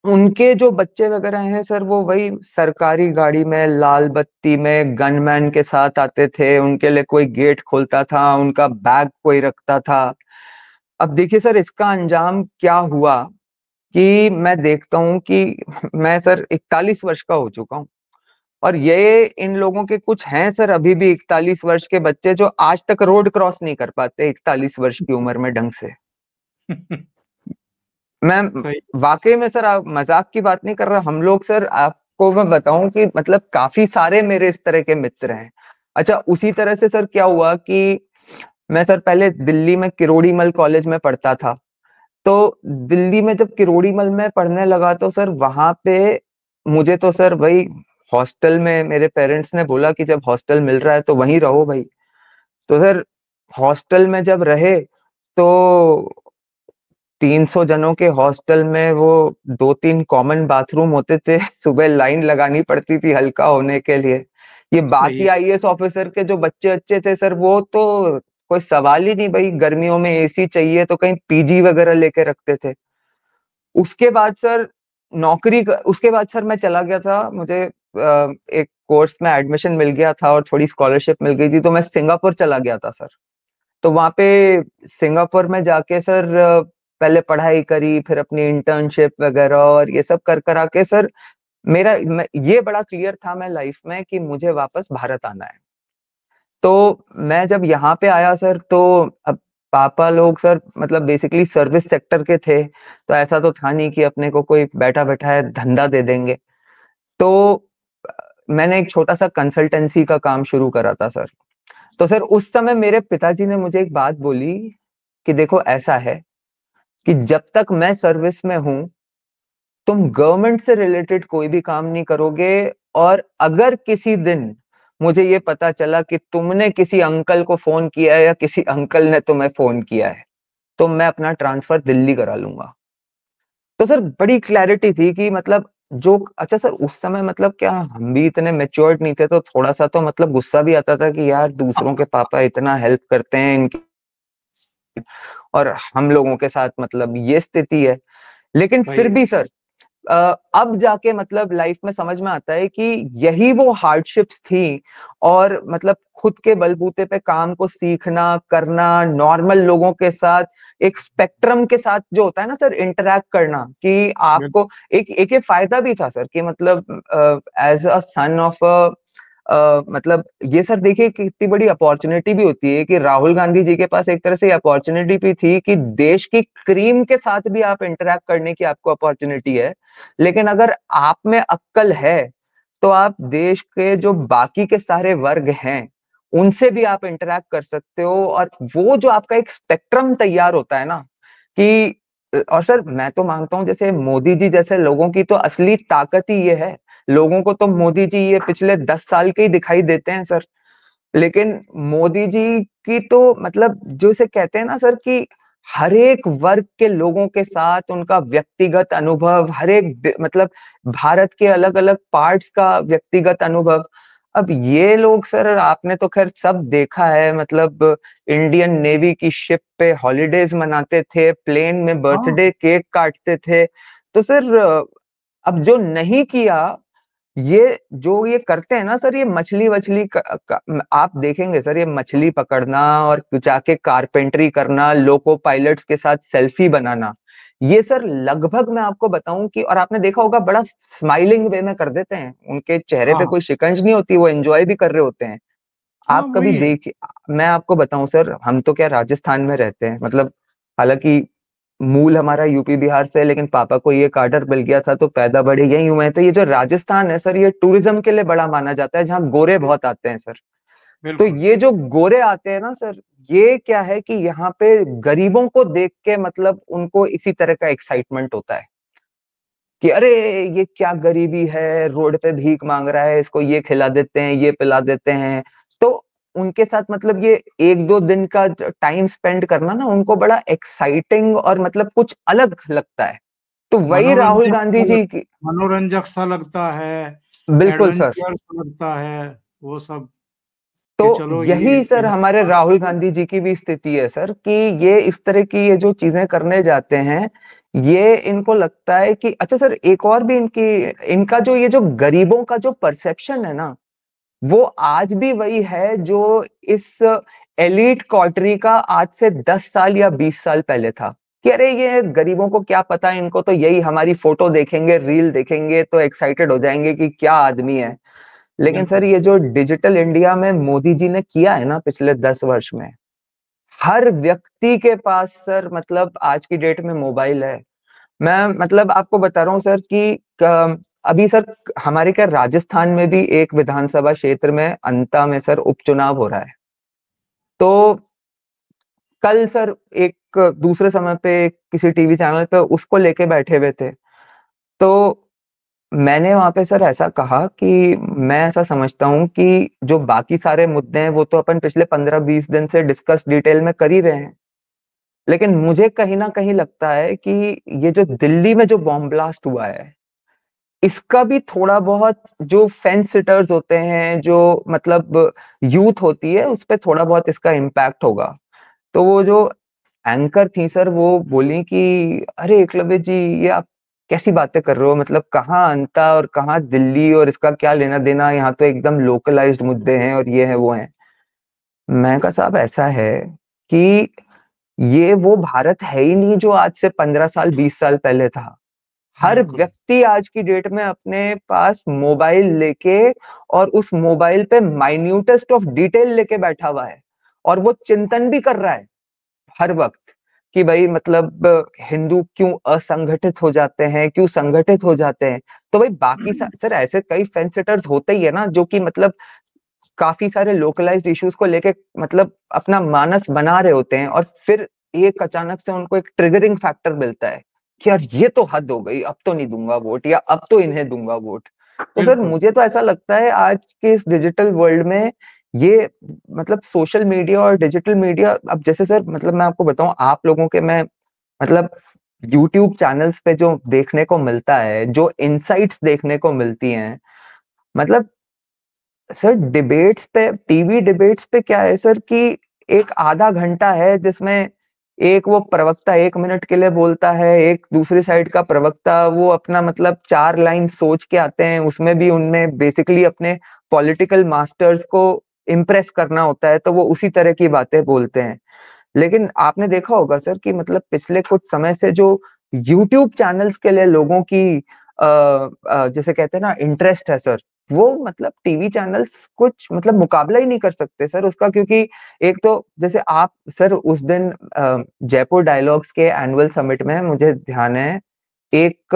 उनके जो बच्चे वगैरह हैं सर, वो वही सरकारी गाड़ी में लाल बत्ती में गनमैन के साथ आते थे, उनके लिए कोई गेट खोलता था, उनका बैग कोई रखता था। अब देखिए सर, इसका अंजाम क्या हुआ कि मैं देखता हूँ कि मैं सर 41 वर्ष का हो चुका हूँ, और ये इन लोगों के कुछ हैं सर अभी भी 41 वर्ष के बच्चे जो आज तक रोड क्रॉस नहीं कर पाते 41 वर्ष की उम्र में ढंग से। मैं सही। वाकई में सर, आप मजाक की बात नहीं कर रहा, हम लोग सर, आपको मैं बताऊं कि मतलब काफी सारे मेरे इस तरह के मित्र हैं। अच्छा, उसी तरह से सर क्या हुआ कि मैं सर पहले दिल्ली में किरोड़ीमल कॉलेज में पढ़ता था। तो दिल्ली में जब किरोड़ीमल में पढ़ने लगा तो सर वहां पे मुझे तो सर वही हॉस्टल में मेरे पेरेंट्स ने बोला कि जब हॉस्टल मिल रहा है तो वहीं रहो भाई। तो सर हॉस्टल में जब रहे तो 300 जनों के हॉस्टल में वो 2-3 कॉमन बाथरूम होते थे। सुबह लाइन लगानी पड़ती थी हल्का होने के लिए। ये सही बाकी है। आईएएस ऑफिसर के जो बच्चे अच्छे थे सर, वो तो कोई सवाल ही नहीं भाई, गर्मियों में एसी चाहिए तो कहीं पीजी वगैरह लेके रखते थे। उसके बाद सर उसके बाद सर मैं चला गया था, मुझे एक कोर्स में एडमिशन मिल गया था और थोड़ी स्कॉलरशिप मिल गई थी, तो मैं सिंगापुर चला गया था सर। तो वहां पे सिंगापुर में जाके सर पहले पढ़ाई करी, फिर अपनी इंटर्नशिप वगैरह और ये सब कर करा के सर ये बड़ा क्लियर था मैं लाइफ में कि मुझे वापस भारत आना है। तो मैं जब यहाँ पे आया सर, तो अब पापा लोग सर मतलब बेसिकली सर्विस सेक्टर के थे, तो ऐसा तो था नहीं कि अपने को कोई बैठा बैठा है धंधा दे देंगे। तो मैंने एक छोटा सा कंसल्टेंसी का काम शुरू करा था सर। तो सर उस समय मेरे पिताजी ने मुझे एक बात बोली कि देखो ऐसा है कि जब तक मैं सर्विस में हूं, तुम गवर्नमेंट से रिलेटेड कोई भी काम नहीं करोगे, और अगर किसी दिन मुझे ये पता चला कि तुमने किसी अंकल को फोन किया है या किसी अंकल ने तुम्हें फोन किया है, तो मैं अपना ट्रांसफर दिल्ली करा लूंगा। तो सर बड़ी क्लैरिटी थी कि मतलब जो अच्छा सर उस समय मतलब क्या हम भी इतने मेच्योर्ड नहीं थे, तो थोड़ा सा तो मतलब गुस्सा भी आता था कि यार दूसरों के पापा इतना हेल्प करते हैं इनकी, और हम लोगों के साथ मतलब ये स्थिति है। लेकिन सही फिर है। भी सर अब जाके मतलब लाइफ में समझ में आता है कि यही वो हार्डशिप्स थी, और मतलब खुद के बलबूते पे काम को सीखना करना, नॉर्मल लोगों के साथ एक स्पेक्ट्रम के साथ जो होता है ना सर इंटरेक्ट करना, कि आपको एक एक ये फायदा भी था सर कि मतलब एज अ सन ऑफ मतलब ये सर देखिए कि कितनी बड़ी अपॉर्चुनिटी भी होती है कि राहुल गांधी जी के पास एक तरह से अपॉर्चुनिटी भी थी कि देश की क्रीम के साथ भी आप इंटरेक्ट करने की आपको अपॉर्चुनिटी है। लेकिन अगर आप में अक्ल है तो आप देश के जो बाकी के सारे वर्ग हैं उनसे भी आप इंटरेक्ट कर सकते हो, और वो जो आपका एक स्पेक्ट्रम तैयार होता है ना कि और सर मैं तो मानता हूं जैसे मोदी जी जैसे लोगों की तो असली ताकत ही ये है। लोगों को तो मोदी जी ये पिछले 10 साल के ही दिखाई देते हैं सर, लेकिन मोदी जी की तो मतलब जो इसे कहते हैं ना सर कि हर एक वर्ग के लोगों के साथ उनका व्यक्तिगत अनुभव, हर एक मतलब भारत के अलग अलग पार्ट्स का व्यक्तिगत अनुभव। अब ये लोग सर आपने तो खैर सब देखा है, मतलब इंडियन नेवी की शिप पे हॉलीडेज मनाते थे, प्लेन में हाँ बर्थडे केक काटते थे। तो सर अब जो नहीं किया, ये जो ये करते हैं ना सर, ये मछली वछली आप देखेंगे सर, ये मछली पकड़ना और जाके कारपेंटरी करना, लोको पायलट्स के साथ सेल्फी बनाना, ये सर लगभग मैं आपको बताऊं कि, और आपने देखा होगा बड़ा स्माइलिंग वे में कर देते हैं, उनके चेहरे पे हाँ कोई शिकंज नहीं होती, वो एंजॉय भी कर रहे होते हैं। हाँ, आप कभी वही है। देखिए, मैं आपको बताऊं सर, हम तो क्या राजस्थान में रहते हैं, मतलब हालांकि मूल हमारा यूपी बिहार से है, लेकिन पापा को ये कार्डर मिल गया था तो पैदा बड़े यही हुए हैं। तो ये जो राजस्थान है सर, ये टूरिज्म के लिए बड़ा माना जाता है, जहाँ गोरे बहुत आते हैं सर। तो बिल्कुल। ये जो गोरे आते हैं ना सर, ये क्या है कि यहाँ पे गरीबों को देख के मतलब उनको इसी तरह का एक्साइटमेंट होता है कि अरे ये क्या गरीबी है, रोड पे भीख मांग रहा है, इसको ये खिला देते हैं, ये पिला देते हैं। तो उनके साथ मतलब ये 1-2 दिन का टाइम स्पेंड करना ना उनको बड़ा एक्साइटिंग और मतलब कुछ अलग लगता है। तो वही राहुल गांधी जी की। मनोरंजक सा लगता है। बिल्कुल सर। एडवेंचर सा लगता है। वो सब तो कि चलो यही सर यहाँ हमारे पास राहुल है। गांधी जी की भी स्थिति है सर कि ये इस तरह की ये जो चीजें करने जाते हैं, ये इनको लगता है कि अच्छा सर, एक और भी इनका जो ये जो गरीबों का जो परसेप्शन है ना, वो आज भी वही है जो इस एलीट कॉटरी का आज से 10 साल या 20 साल पहले था कि अरे ये गरीबों को क्या पता है, इनको तो यही हमारी फोटो देखेंगे, रील देखेंगे तो एक्साइटेड हो जाएंगे कि क्या आदमी है। लेकिन सर ये जो डिजिटल इंडिया में मोदी जी ने किया है ना पिछले 10 वर्ष में, हर व्यक्ति के पास सर मतलब आज की डेट में मोबाइल है। मैं मतलब आपको बता रहा हूँ सर कि अभी सर हमारे क्या राजस्थान में भी एक विधानसभा क्षेत्र में अंता में सर उपचुनाव हो रहा है। तो कल सर एक दूसरे समय पे किसी टीवी चैनल पे उसको लेके बैठे हुए थे, तो मैंने वहां पे सर ऐसा कहा कि मैं ऐसा समझता हूँ कि जो बाकी सारे मुद्दे हैं वो तो अपन पिछले 15-20 दिन से डिस्कस डिटेल में कर ही रहे हैं, लेकिन मुझे कहीं ना कहीं लगता है कि ये जो दिल्ली में जो बॉम्ब ब्लास्ट हुआ है, इसका भी थोड़ा बहुत जो फेंस सिटर्स होते हैं, जो मतलब यूथ होती है, उस पर थोड़ा बहुत इसका इम्पैक्ट होगा। तो वो जो एंकर थी सर, वो बोली कि अरे एकलव्य जी, ये आप कैसी बातें कर रहे हो, मतलब कहाँ अंता और कहाँ दिल्ली और इसका क्या लेना देना, यहाँ तो एकदम लोकलाइज्ड मुद्दे हैं और ये है वो है। मैं कहा साहब ऐसा है कि ये वो भारत है ही नहीं जो आज से 15 साल 20 साल पहले था। हर व्यक्ति आज की डेट में अपने पास मोबाइल लेके और उस मोबाइल पे माइन्यूटेस्ट ऑफ डिटेल लेके बैठा हुआ है, और वो चिंतन भी कर रहा है हर वक्त कि भाई मतलब हिंदू क्यों असंगठित हो जाते हैं, क्यों संगठित हो जाते हैं। तो भाई बाकी सर ऐसे कई फेंस सिटर्स होते ही है ना, जो कि मतलब काफी सारे लोकलाइज्ड इश्यूज को लेके मतलब अपना मानस बना रहे होते हैं, और फिर एक अचानक से उनको एक ट्रिगरिंग फैक्टर मिलता है कि यार ये तो हद हो गई, अब तो नहीं दूंगा वोट, या अब तो इन्हें दूंगा वोट। तो सर मुझे तो ऐसा लगता है आज के इस डिजिटल वर्ल्ड में ये मतलब सोशल मीडिया और डिजिटल मीडिया, अब जैसे सर मतलब मैं आपको बताऊं, आप लोगों के मैं मतलब यूट्यूब चैनल्स पे जो देखने को मिलता है, जो इनसाइट्स देखने को मिलती हैं, मतलब सर डिबेट्स पे, टीवी डिबेट्स पे क्या है सर कि एक आधा घंटा है जिसमें एक वो प्रवक्ता 1 मिनट के लिए बोलता है, एक दूसरी साइड का प्रवक्ता वो अपना मतलब 4 लाइन सोच के आते हैं, उसमें भी उनमें बेसिकली अपने पॉलिटिकल मास्टर्स को इम्प्रेस करना होता है, तो वो उसी तरह की बातें बोलते हैं। लेकिन आपने देखा होगा सर कि मतलब पिछले कुछ समय से जो यूट्यूब चैनल्स के लिए लोगों की जैसे कहते हैं ना इंटरेस्ट है सर, वो मतलब टीवी चैनल्स कुछ मतलब मुकाबला ही नहीं कर सकते सर उसका, क्योंकि एक तो जैसे आप सर उस दिन जयपुर डायलॉग्स के एनुअल समिट में मुझे ध्यान है एक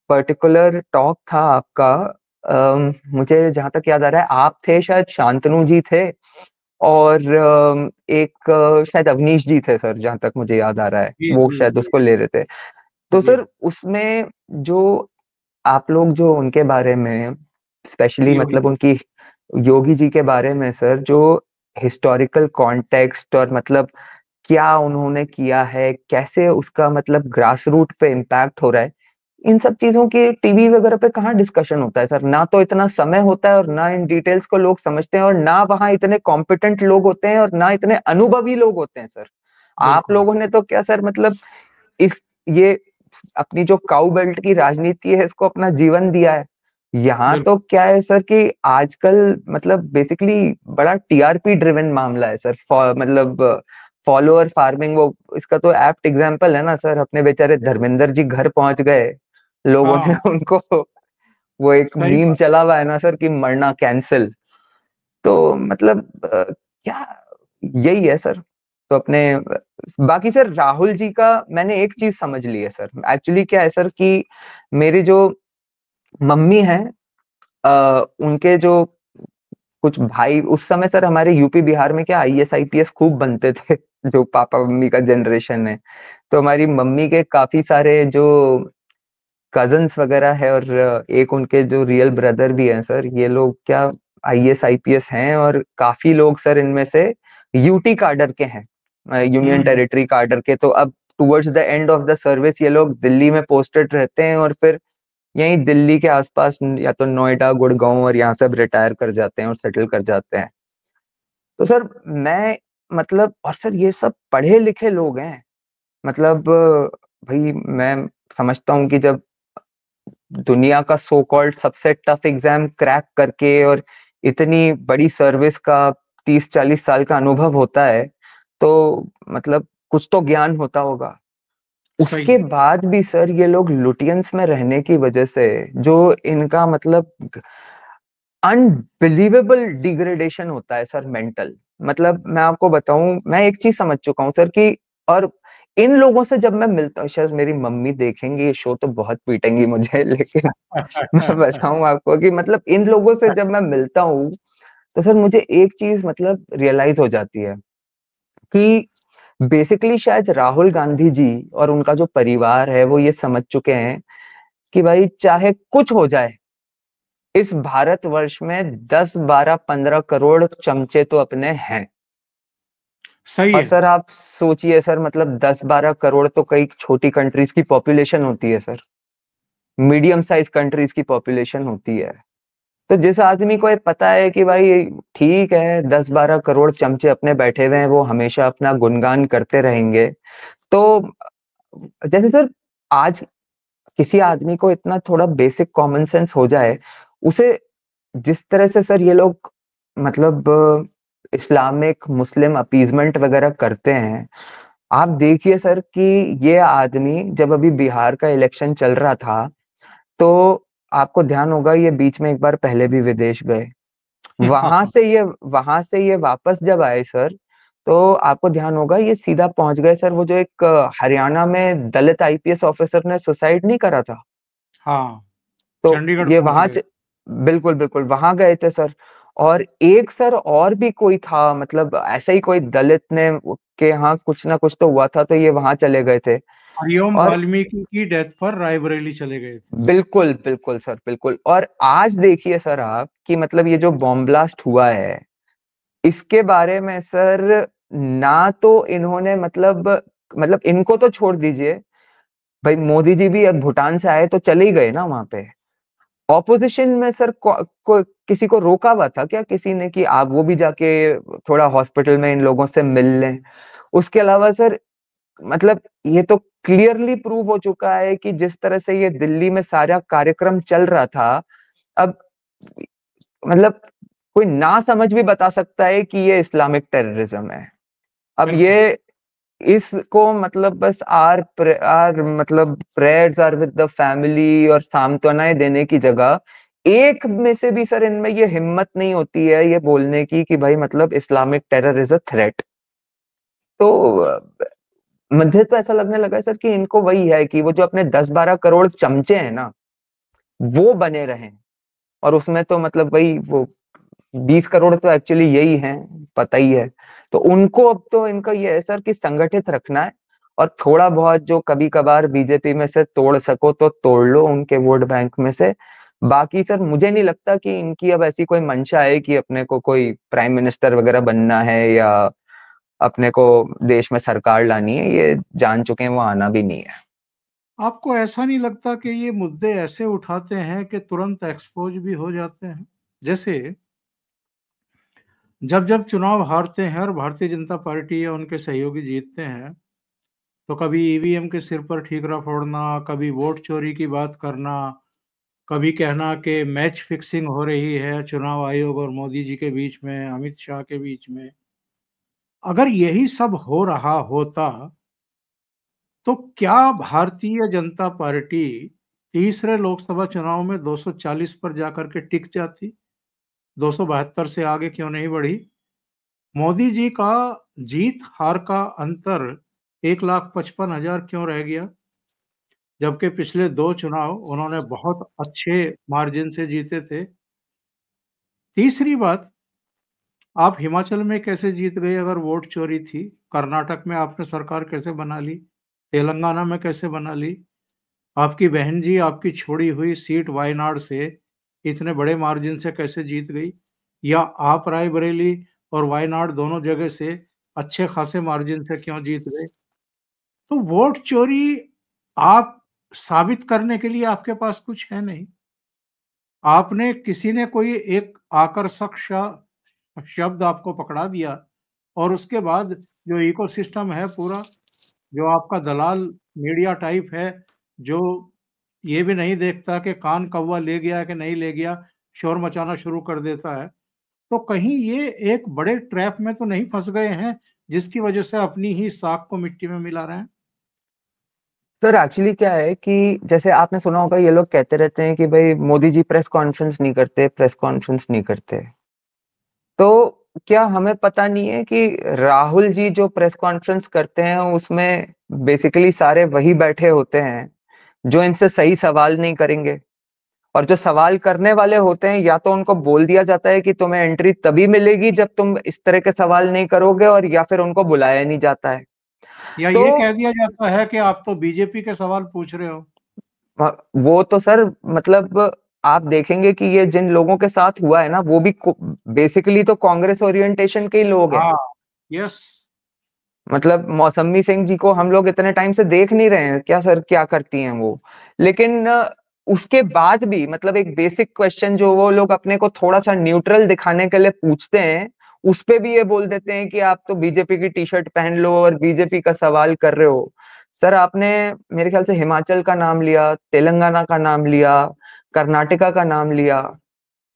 पर्टिकुलर टॉक था आपका, मुझे जहां तक याद आ रहा है आप थे शायद, शांतनु जी थे, और एक शायद अवनीश जी थे सर, जहां तक मुझे याद आ रहा है, जी वो जी शायद जी उसको ले रहे थे। तो जी सर उसमें जो आप लोग जो उनके बारे में स्पेशली योगी मतलब जी। उनकी योगी जी के बारे में सर, जो हिस्टोरिकल कॉन्टेक्स्ट और मतलब क्या उन्होंने किया है, कैसे उसका मतलब ग्रास रूट पे इम्पैक्ट हो रहा है, इन सब चीजों के टीवी वगैरह पे कहाँ डिस्कशन होता है सर। ना तो इतना समय होता है और ना इन डिटेल्स को लोग समझते हैं, और ना वहाँ इतने कॉम्पिटेंट लोग होते हैं और ना इतने अनुभवी लोग होते हैं सर। आप बिल्कुल। लोगों ने तो क्या सर मतलब इस ये अपनी जो काउ बेल्ट की राजनीति है इसको अपना जीवन दिया है। यहाँ तो बिल्कुल क्या है सर कि आजकल मतलब बेसिकली बड़ा टीआरपी ड्रिवन मामला है सर, मतलब फॉलोअर फार्मिंग, वो इसका तो एप्ट एग्जांपल है ना सर, अपने बेचारे धर्मेंद्र जी घर पहुंच गए, लोगों ने हाँ। उनको वो एक सही मीम बात। चला हुआ है ना सर कि मरना कैंसिल। तो मतलब क्या यही है सर। तो अपने बाकी सर राहुल जी का मैंने एक चीज समझ ली है सर, एक्चुअली क्या है सर कि मेरी जो मम्मी है, उनके जो कुछ भाई उस समय सर हमारे यूपी बिहार में क्या आईएएस आईपीएस खूब बनते थे जो पापा मम्मी का जनरेशन है। तो हमारी मम्मी के काफी सारे जो कजन्स वगैरह है, और एक उनके जो रियल ब्रदर भी हैं सर, ये लोग क्या आईएएस आईपीएस हैं, और काफी लोग सर इनमें से यूटी कार्डर के हैं, यूनियन हम्म। टेरिटरी कार्डर के। तो अब towards the end of the service ये लोग दिल्ली में पोस्टेड रहते हैं, और फिर यहीं दिल्ली के आसपास या तो नोएडा गुड़गांव और यहाँ सब रिटायर कर जाते हैं और सेटल कर जाते हैं। तो सर मैं मतलब, और सर ये सब पढ़े लिखे लोग हैं, मतलब भाई मैं समझता हूँ कि जब दुनिया का सो कॉल्ड सबसे टफ एग्जाम क्रैक करके और इतनी बड़ी सर्विस का 30-40 साल का अनुभव होता है, तो मतलब कुछ तो ज्ञान होता होगा। सही उसके बाद भी सर ये लोग लुटियंस में रहने की वजह से जो इनका मतलब अनबिलीवेबल डिग्रेडेशन होता है सर, मेंटल। मतलब मैं आपको बताऊं, मैं एक चीज समझ चुका हूं सर कि, और इन लोगों से जब मैं मिलता हूँ, शायद मेरी मम्मी देखेंगी ये शो तो बहुत पीटेंगी मुझे लेकिन मैं बताऊं आपको कि मतलब इन लोगों से जब मैं मिलता हूँ तो सर मुझे एक चीज मतलब रियलाइज हो जाती है कि बेसिकली शायद राहुल गांधी जी और उनका जो परिवार है वो ये समझ चुके हैं कि भाई चाहे कुछ हो जाए, इस भारतवर्ष में 10, 12, 15 करोड़ चमचे तो अपने हैं। सही और है। सर आप सोचिए सर, मतलब 10, 12 करोड़ तो कई छोटी कंट्रीज की पॉपुलेशन होती है सर, मीडियम साइज कंट्रीज की पॉपुलेशन होती है। तो जिस आदमी को ये पता है कि भाई ठीक है 10, 12 करोड़ चमचे अपने बैठे हुए हैं, वो हमेशा अपना गुणगान करते रहेंगे, तो जैसे सर आज किसी आदमी को इतना थोड़ा बेसिक कॉमन सेंस हो जाए, उसे जिस तरह से सर ये लोग मतलब इस्लामिक मुस्लिम अपीजमेंट वगैरह करते हैं, आप देखिए सर कि ये आदमी जब अभी बिहार का इलेक्शन चल रहा था, तो आपको ध्यान होगा ये बीच में एक बार पहले भी विदेश गए। वहां से ये वापस जब आए सर, तो आपको ध्यान होगा ये सीधा पहुंच गए सर, वो जो एक हरियाणा में दलित आईपीएस ऑफिसर ने सुसाइड नहीं करा था, हाँ, तो चंडीगढ़ ये पहुंच गए। बिल्कुल बिल्कुल वहां गए थे सर। और एक सर और भी कोई था, मतलब ऐसा ही कोई दलित ने के यहाँ कुछ ना कुछ तो हुआ था, तो ये वहां चले गए थे। हरिओम और वाल्मीकि की डेथ पर रायबरेली चले गए थे। बिल्कुल बिल्कुल सर, बिल्कुल। और आज देखिए सर आप कि मतलब ये जो बॉम्ब ब्लास्ट हुआ है, इसके बारे में सर ना तो इन्होंने मतलब इनको तो छोड़ दीजिए, भाई मोदी जी भी अब भूटान से आए तो चले ही गए ना वहां पे। ऑपोजिशन में सर किसी को रोका हुआ था क्या किसी ने कि आप वो भी जाके थोड़ा हॉस्पिटल में इन लोगों से मिल लें? उसके अलावा सर मतलब ये तो क्लियरली प्रूव हो चुका है कि जिस तरह से ये दिल्ली में सारा कार्यक्रम चल रहा था, अब मतलब कोई ना समझ भी बता सकता है कि ये इस्लामिक टेररिज्म है। अब ये बिल्कुल। इसको मतलब बस आर मतलब prayers are with the family और सांत्वनाएं देने की जगह, एक में से भी सर इनमें ये हिम्मत नहीं होती है ये बोलने की कि भाई मतलब Islamic terror is a threat. तो मुझे तो ऐसा लगने लगा है सर कि इनको वही है कि वो जो अपने 10, 12 करोड़ चमचे हैं ना, वो बने रहें। और उसमें तो मतलब वही वो 20 करोड़ तो एक्चुअली यही हैं, पता ही है। तो उनको अब तो इनका ये है सर कि संगठित रखना है, और थोड़ा बहुत जो कभी कभार बीजेपी में से तोड़ सको तो तोड़ लो उनके वोट बैंक में से। बाकी सर मुझे नहीं लगता कि इनकी अब ऐसी कोई मंशा है कि अपने को कोई प्राइम मिनिस्टर वगैरह बनना है या अपने को देश में सरकार लानी है, ये जान चुके हैं वो आना भी नहीं है। आपको ऐसा नहीं लगता कि ये मुद्दे ऐसे उठाते हैं कि तुरंत एक्सपोज भी हो जाते हैं? जैसे जब जब चुनाव हारते हैं और भारतीय जनता पार्टी या उनके सहयोगी जीतते हैं, तो कभी ईवीएम के सिर पर ठीकरा फोड़ना, कभी वोट चोरी की बात करना, कभी कहना कि मैच फिक्सिंग हो रही है चुनाव आयोग और मोदी जी के बीच में, अमित शाह के बीच में। अगर यही सब हो रहा होता, तो क्या भारतीय जनता पार्टी तीसरे लोकसभा चुनाव में 240 पर जाकर के टिक जाती? 272 से आगे क्यों नहीं बढ़ी? मोदी जी का जीत हार का अंतर 1,55,000 क्यों रह गया? जबकि पिछले 2 चुनाव उन्होंने बहुत अच्छे मार्जिन से जीते थे। तीसरी बात, आप हिमाचल में कैसे जीत गए अगर वोट चोरी थी? कर्नाटक में आपने सरकार कैसे बना ली? तेलंगाना में कैसे बना ली? आपकी बहन जी आपकी छोड़ी हुई सीट वायनाड से इतने बड़े मार्जिन से कैसे जीत गई? या आप रायबरेली और वायनाड दोनों जगह से अच्छे खासे मार्जिन से क्यों जीत गए? तो वोट चोरी आप साबित करने के लिए आपके पास कुछ है नहीं। आपने किसी ने कोई एक आकर्षक शब्द आपको पकड़ा दिया और उसके बाद जो इकोसिस्टम है पूरा, जो आपका दलाल मीडिया टाइप है, जो ये भी नहीं देखता कि कान कौवा ले गया कि नहीं ले गया, शोर मचाना शुरू कर देता है। तो कहीं ये एक बड़े ट्रैप में तो नहीं फंस गए हैं, जिसकी वजह से अपनी ही साख को मिट्टी में मिला रहे हैं? सर एक्चुअली क्या है कि जैसे आपने सुना होगा, ये लोग कहते रहते हैं कि भाई मोदी जी प्रेस कॉन्फ्रेंस नहीं करते, प्रेस कॉन्फ्रेंस नहीं करते। तो क्या हमें पता नहीं है कि राहुल जी जो प्रेस कॉन्फ्रेंस करते हैं उसमें बेसिकली सारे वही बैठे होते हैं जो इनसे सही सवाल नहीं करेंगे, और जो सवाल करने वाले होते हैं या तो उनको बोल दिया जाता है कि तुम्हें एंट्री तभी मिलेगी जब तुम इस तरह के सवाल नहीं करोगे, और या फिर उनको बुलाया नहीं जाता है। या तो ये कह दिया जाता है कि आप तो बीजेपी के सवाल पूछ रहे हो? वो तो सर मतलब आप देखेंगे कि ये जिन लोगों के साथ हुआ है ना, वो भी बेसिकली तो कांग्रेस ओरिएंटेशन के ही लोग हैं। हाँ, यस। मतलब मौसमी सिंह जी को हम लोग इतने टाइम से देख नहीं रहे हैं क्या सर, क्या करती हैं वो। लेकिन उसके बाद भी मतलब एक बेसिक क्वेश्चन जो वो लोग अपने को थोड़ा सा न्यूट्रल दिखाने के लिए पूछते हैं, उस पे भी ये बोल देते हैं कि आप तो बीजेपी की टी शर्ट पहन लो और बीजेपी का सवाल कर रहे हो। सर आपने मेरे ख्याल से हिमाचल का नाम लिया, तेलंगाना का नाम लिया, कर्नाटका का नाम लिया।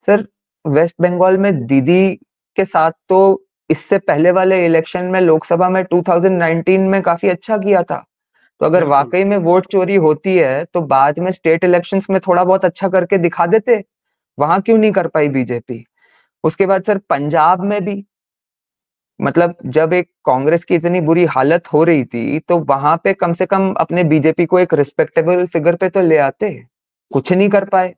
सर वेस्ट बंगाल में दीदी के साथ तो इससे पहले वाले इलेक्शन में लोकसभा में 2019 में काफी अच्छा किया था। तो अगर बिल्कुल। वाकई में वोट चोरी होती है तो बाद में स्टेट इलेक्शंस में थोड़ा बहुत अच्छा करके दिखा देते। वहां क्यों नहीं कर पाई बीजेपी? उसके बाद सर पंजाब में भी मतलब जब एक कांग्रेस की इतनी बुरी हालत हो रही थी तो वहां पे कम से कम अपने बीजेपी को एक रिस्पेक्टेबल फिगर पे तो ले आते, कुछ नहीं कर पाए।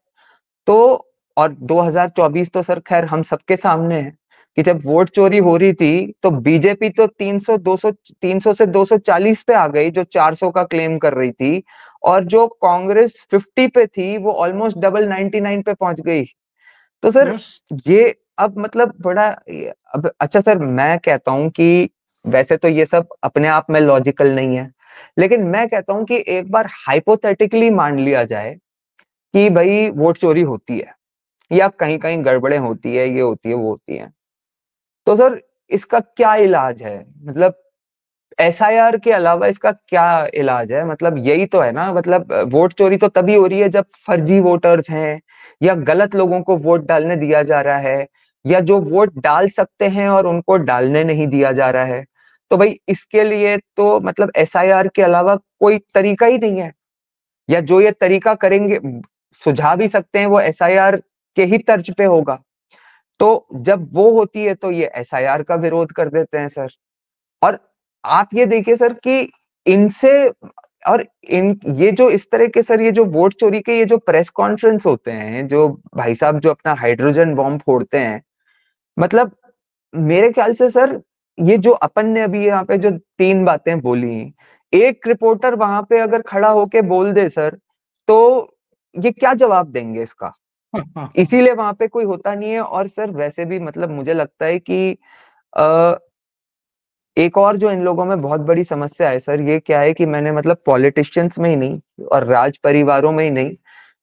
तो और 2024 तो सर खैर हम सबके सामने है कि जब वोट चोरी हो रही थी तो बीजेपी तो 300 से 240 पे आ गई, जो 400 का क्लेम कर रही थी, और जो कांग्रेस 50 पे थी वो ऑलमोस्ट डबल 99 पे पहुंच गई। तो सर यस। ये अब मतलब बड़ा अब अच्छा सर मैं कहता हूं कि वैसे तो ये सब अपने आप में लॉजिकल नहीं है, लेकिन मैं कहता हूं कि एक बार हाइपोथेटिकली मान लिया जाए कि भाई वोट चोरी होती है या कहीं कहीं गड़बड़े होती है, ये होती है वो होती है, तो सर इसका क्या इलाज है? मतलब एसआईआर के अलावा इसका क्या इलाज है? मतलब यही तो है ना, मतलब वोट चोरी तो तभी हो रही है जब फर्जी वोटर्स हैं या गलत लोगों को वोट डालने दिया जा रहा है, या जो वोट डाल सकते हैं और उनको डालने नहीं दिया जा रहा है। तो भाई इसके लिए तो मतलब एसआईआर के अलावा कोई तरीका ही नहीं है, या जो ये तरीका करेंगे सुझा भी सकते हैं वो एसआईआर के ही तर्ज पे होगा। तो जब वो होती है तो ये एसआईआर का विरोध कर देते हैं सर। और आप ये देखिए सर कि इनसे और इन ये जो इस तरह के सर ये जो वोट चोरी के ये जो प्रेस कॉन्फ्रेंस होते हैं, जो भाई साहब जो अपना हाइड्रोजन बॉम्ब फोड़ते हैं, मतलब मेरे ख्याल से सर ये जो अपन ने अभी यहाँ पे जो तीन बातें बोली, एक रिपोर्टर वहां पे अगर खड़ा होके बोल दे सर, तो ये क्या जवाब देंगे इसका? इसीलिए वहां पे कोई होता नहीं है। और सर वैसे भी मतलब मुझे लगता है कि आ, एक और जो इन लोगों में बहुत बड़ी समस्या है सर, ये क्या है कि मैंने मतलब पॉलिटिशियंस में ही नहीं और राज परिवारों में ही नहीं,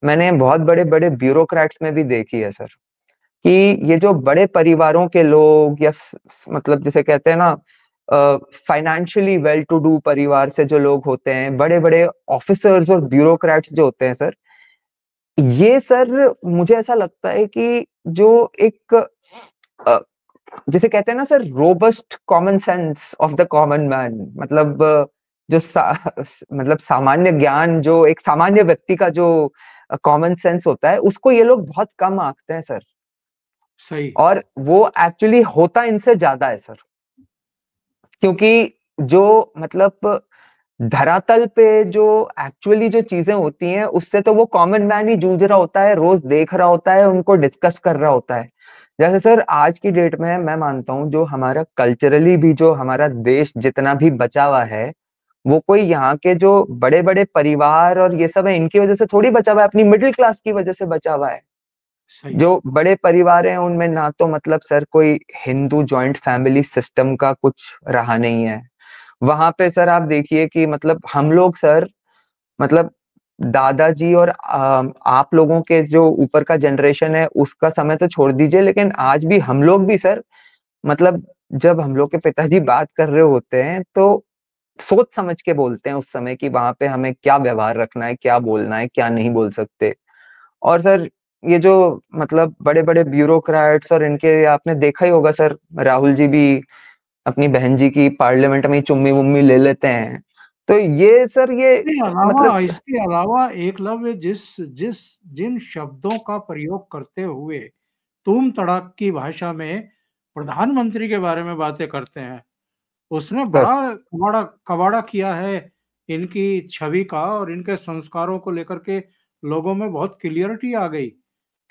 मैंने बहुत बड़े बड़े ब्यूरोक्रेट्स में भी देखी है सर, कि ये जो बड़े परिवारों के लोग या मतलब जिसे कहते हैं ना फाइनेंशियली वेल टू डू परिवार से जो लोग होते हैं, बड़े बड़े ऑफिसर्स और ब्यूरोक्रेट्स जो होते हैं सर, ये सर मुझे ऐसा लगता है कि जो एक जिसे कहते हैं ना sir robust common sense of the common man, मतलब जो मतलब सामान्य ज्ञान जो एक सामान्य व्यक्ति का जो कॉमन सेंस होता है, उसको ये लोग बहुत कम आंकते हैं सर। सही। और वो एक्चुअली होता इनसे ज्यादा है सर, क्योंकि जो मतलब धरातल पे जो एक्चुअली जो चीजें होती हैं उससे तो वो कॉमन मैन ही जूझ रहा होता है, रोज देख रहा होता है, उनको डिस्कस कर रहा होता है। जैसे सर आज की डेट में मैं मानता हूँ जो हमारा कल्चरली भी जो हमारा देश जितना भी बचा हुआ है, वो कोई यहाँ के जो बड़े बड़े परिवार और ये सब है इनकी वजह से थोड़ी बचा हुआ है, अपनी मिडिल क्लास की वजह से बचा हुआ है। सही। जो बड़े परिवार हैं उनमें ना तो मतलब सर कोई हिंदू जॉइंट फैमिली सिस्टम का कुछ रहा नहीं है। वहां पे सर आप देखिए कि मतलब हम लोग सर मतलब दादाजी और आप लोगों के जो ऊपर का जनरेशन है उसका समय तो छोड़ दीजिए, लेकिन आज भी हम लोग भी सर मतलब जब हम लोग के पिताजी बात कर रहे होते हैं तो सोच समझ के बोलते हैं उस समय कि वहां पे हमें क्या व्यवहार रखना है, क्या बोलना है, क्या नहीं बोल सकते। और सर ये जो मतलब बड़े बड़े ब्यूरोक्रेट्स और इनके, आपने देखा ही होगा सर, राहुल जी भी अपनी बहन जी की पार्लियामेंट में चुम्मी मुम्मी ले लेते हैं। तो ये सर ये मतलब इसके अलावा एकलव्य जिस जिस जिन शब्दों का प्रयोग करते हुए तुम तड़ाक की भाषा में प्रधानमंत्री के बारे में बातें करते हैं, उसने सर बड़ा कबाड़ा कबाड़ा किया है इनकी छवि का, और इनके संस्कारों को लेकर के लोगों में बहुत क्लियरिटी आ गई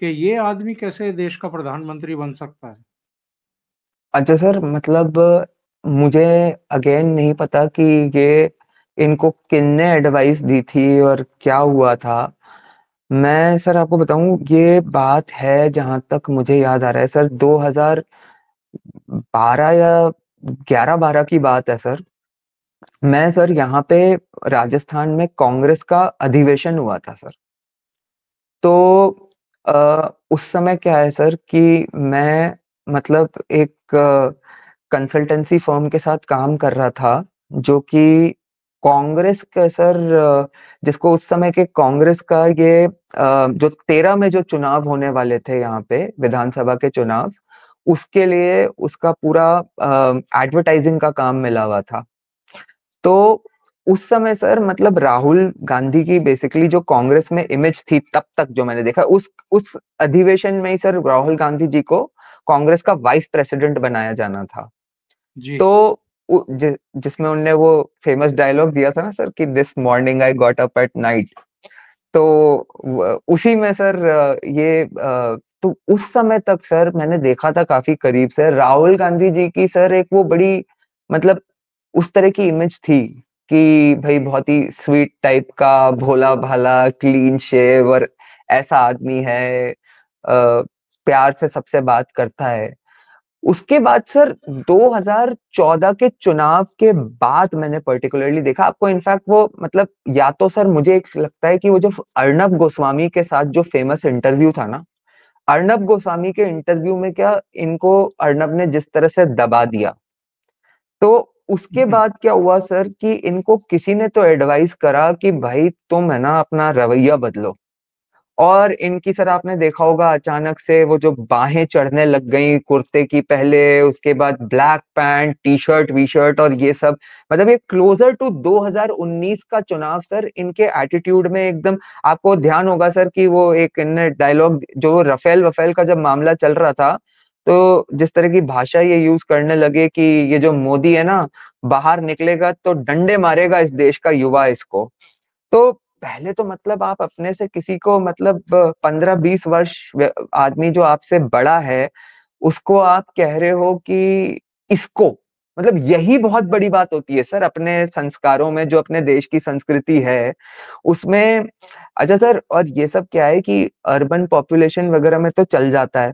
कि ये आदमी कैसे देश का प्रधानमंत्री बन सकता है। अच्छा सर, मतलब मुझे अगेन नहीं पता कि ये इनको किनने एडवाइस दी थी और क्या हुआ था। मैं सर आपको बताऊं, ये बात है जहां तक मुझे याद आ रहा है सर, 2012 या 11-12 की बात है सर। मैं सर यहाँ पे राजस्थान में कांग्रेस का अधिवेशन हुआ था सर। तो उस समय क्या है सर कि मैं मतलब एक कंसल्टेंसी फर्म के साथ काम कर रहा था, जो कि कांग्रेस का सर, जिसको उस समय के कांग्रेस का ये जो 13 में जो चुनाव होने वाले थे यहाँ पे विधानसभा के चुनाव, उसके लिए उसका पूरा एडवर्टाइजिंग का काम मिला हुआ था। तो उस समय सर मतलब राहुल गांधी की बेसिकली जो कांग्रेस में इमेज थी तब तक जो मैंने देखा, उस अधिवेशन में ही सर राहुल गांधी जी को कांग्रेस का वाइस प्रेसिडेंट बनाया जाना था। जी। तो जिसमें उनने वो फेमस डायलॉग दिया था ना सर कि this morning I got up at night. तो उसी में सर तो उस समय तक सर मैंने देखा था काफी करीब से राहुल गांधी जी की सर, एक वो बड़ी मतलब उस तरह की इमेज थी कि भाई बहुत ही स्वीट टाइप का, भोला भाला, क्लीन शेव और ऐसा आदमी है, प्यार से सबसे बात करता है। उसके बाद सर 2014 के चुनाव के बाद मैंने पर्टिकुलरली देखा आपको, इनफैक्ट वो मतलब या तो सर मुझे एक लगता है कि वो जो अर्नब गोस्वामी के साथ जो फेमस इंटरव्यू था ना, अर्नब गोस्वामी के इंटरव्यू में क्या इनको अर्नब ने जिस तरह से दबा दिया, तो उसके हम्म। बाद क्या हुआ सर कि इनको किसी ने तो एडवाइस करा कि भाई तुम है ना अपना रवैया बदलो। और इनकी सर आपने देखा होगा अचानक से वो जो बाहें चढ़ने लग गई कुर्ते की पहले, उसके बाद black pant, T shirt, V shirt और ये सब, मतलब ये क्लोजर टू 2019 का चुनाव सर इनके एटीट्यूड में एकदम। आपको ध्यान होगा सर कि वो एक इनने डायलॉग जो रफेल वफेल का जब मामला चल रहा था, तो जिस तरह की भाषा ये यूज करने लगे कि ये जो मोदी है ना, बाहर निकलेगा तो डंडे मारेगा इस देश का युवा इसको। तो पहले तो मतलब आप अपने से किसी को मतलब 15-20 वर्ष आदमी जो आपसे बड़ा है उसको आप कह रहे हो कि इसको, मतलब यही बहुत बड़ी बात होती है सर अपने संस्कारों में, जो अपने देश की संस्कृति है उसमें। अच्छा सर, और ये सब क्या है कि अर्बन पॉपुलेशन वगैरह में तो चल जाता है,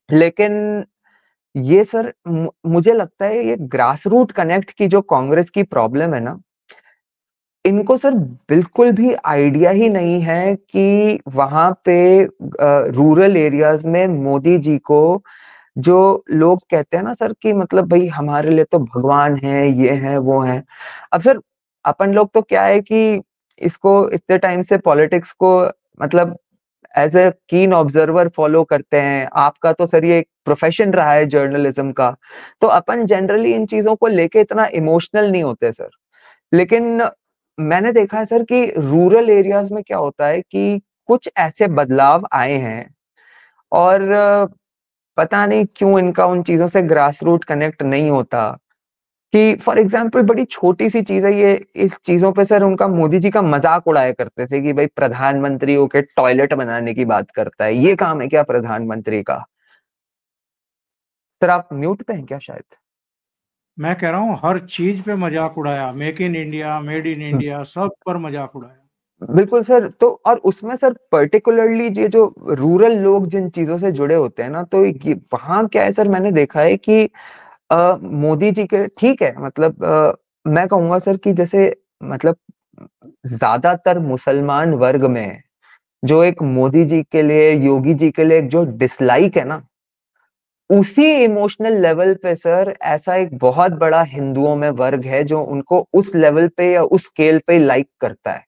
लेकिन ये सर मुझे लगता है ये ग्रास रूट कनेक्ट की जो कांग्रेस की प्रॉब्लम है ना, इनको सर बिल्कुल भी आइडिया ही नहीं है कि वहां पे रूरल एरियाज में मोदी जी को, जो लोग कहते हैं ना सर कि मतलब भाई हमारे लिए तो भगवान है, ये है वो है। अब सर अपन लोग तो क्या है कि इसको इतने टाइम से पॉलिटिक्स को मतलब एज ए कीन ऑब्जर्वर फॉलो करते हैं, आपका तो सर ये एक प्रोफेशन रहा है जर्नलिज्म का, तो अपन जनरली इन चीजों को लेके इतना इमोशनल नहीं होते सर। लेकिन मैंने देखा है सर कि रूरल एरियाज में क्या होता है कि कुछ ऐसे बदलाव आए हैं, और पता नहीं क्यों इनका उन चीजों से ग्रास रूट कनेक्ट नहीं होता। कि फॉर एग्जाम्पल बड़ी छोटी सी चीज है ये, इस चीजों पे सर उनका मोदी जी का मजाक उड़ाया करते थे कि भाई प्रधानमंत्री होके टॉयलेट बनाने की बात करता है, ये काम है क्या प्रधानमंत्री का। सर आप म्यूट पे हैं क्या शायद। मैं कह रहा हूँ हर चीज पे मजाक उड़ाया, make in India, made in India, सब पर मजाक उड़ाया। बिल्कुल सर। तो और उसमें सर पर्टिकुलरली ये जो रूरल लोग जिन चीजों से जुड़े होते हैं ना, तो ये वहां क्या है सर, मैंने देखा है कि मोदी जी के ठीक है मतलब मैं कहूंगा सर कि जैसे मतलब ज्यादातर मुसलमान वर्ग में जो एक मोदी जी के लिए, योगी जी के लिए एक जो डिसलाइक है ना, उसी इमोशनल लेवल पे सर ऐसा एक बहुत बड़ा हिंदुओं में वर्ग है जो उनको उस लेवल पे या उस स्केल पे लाइक करता है।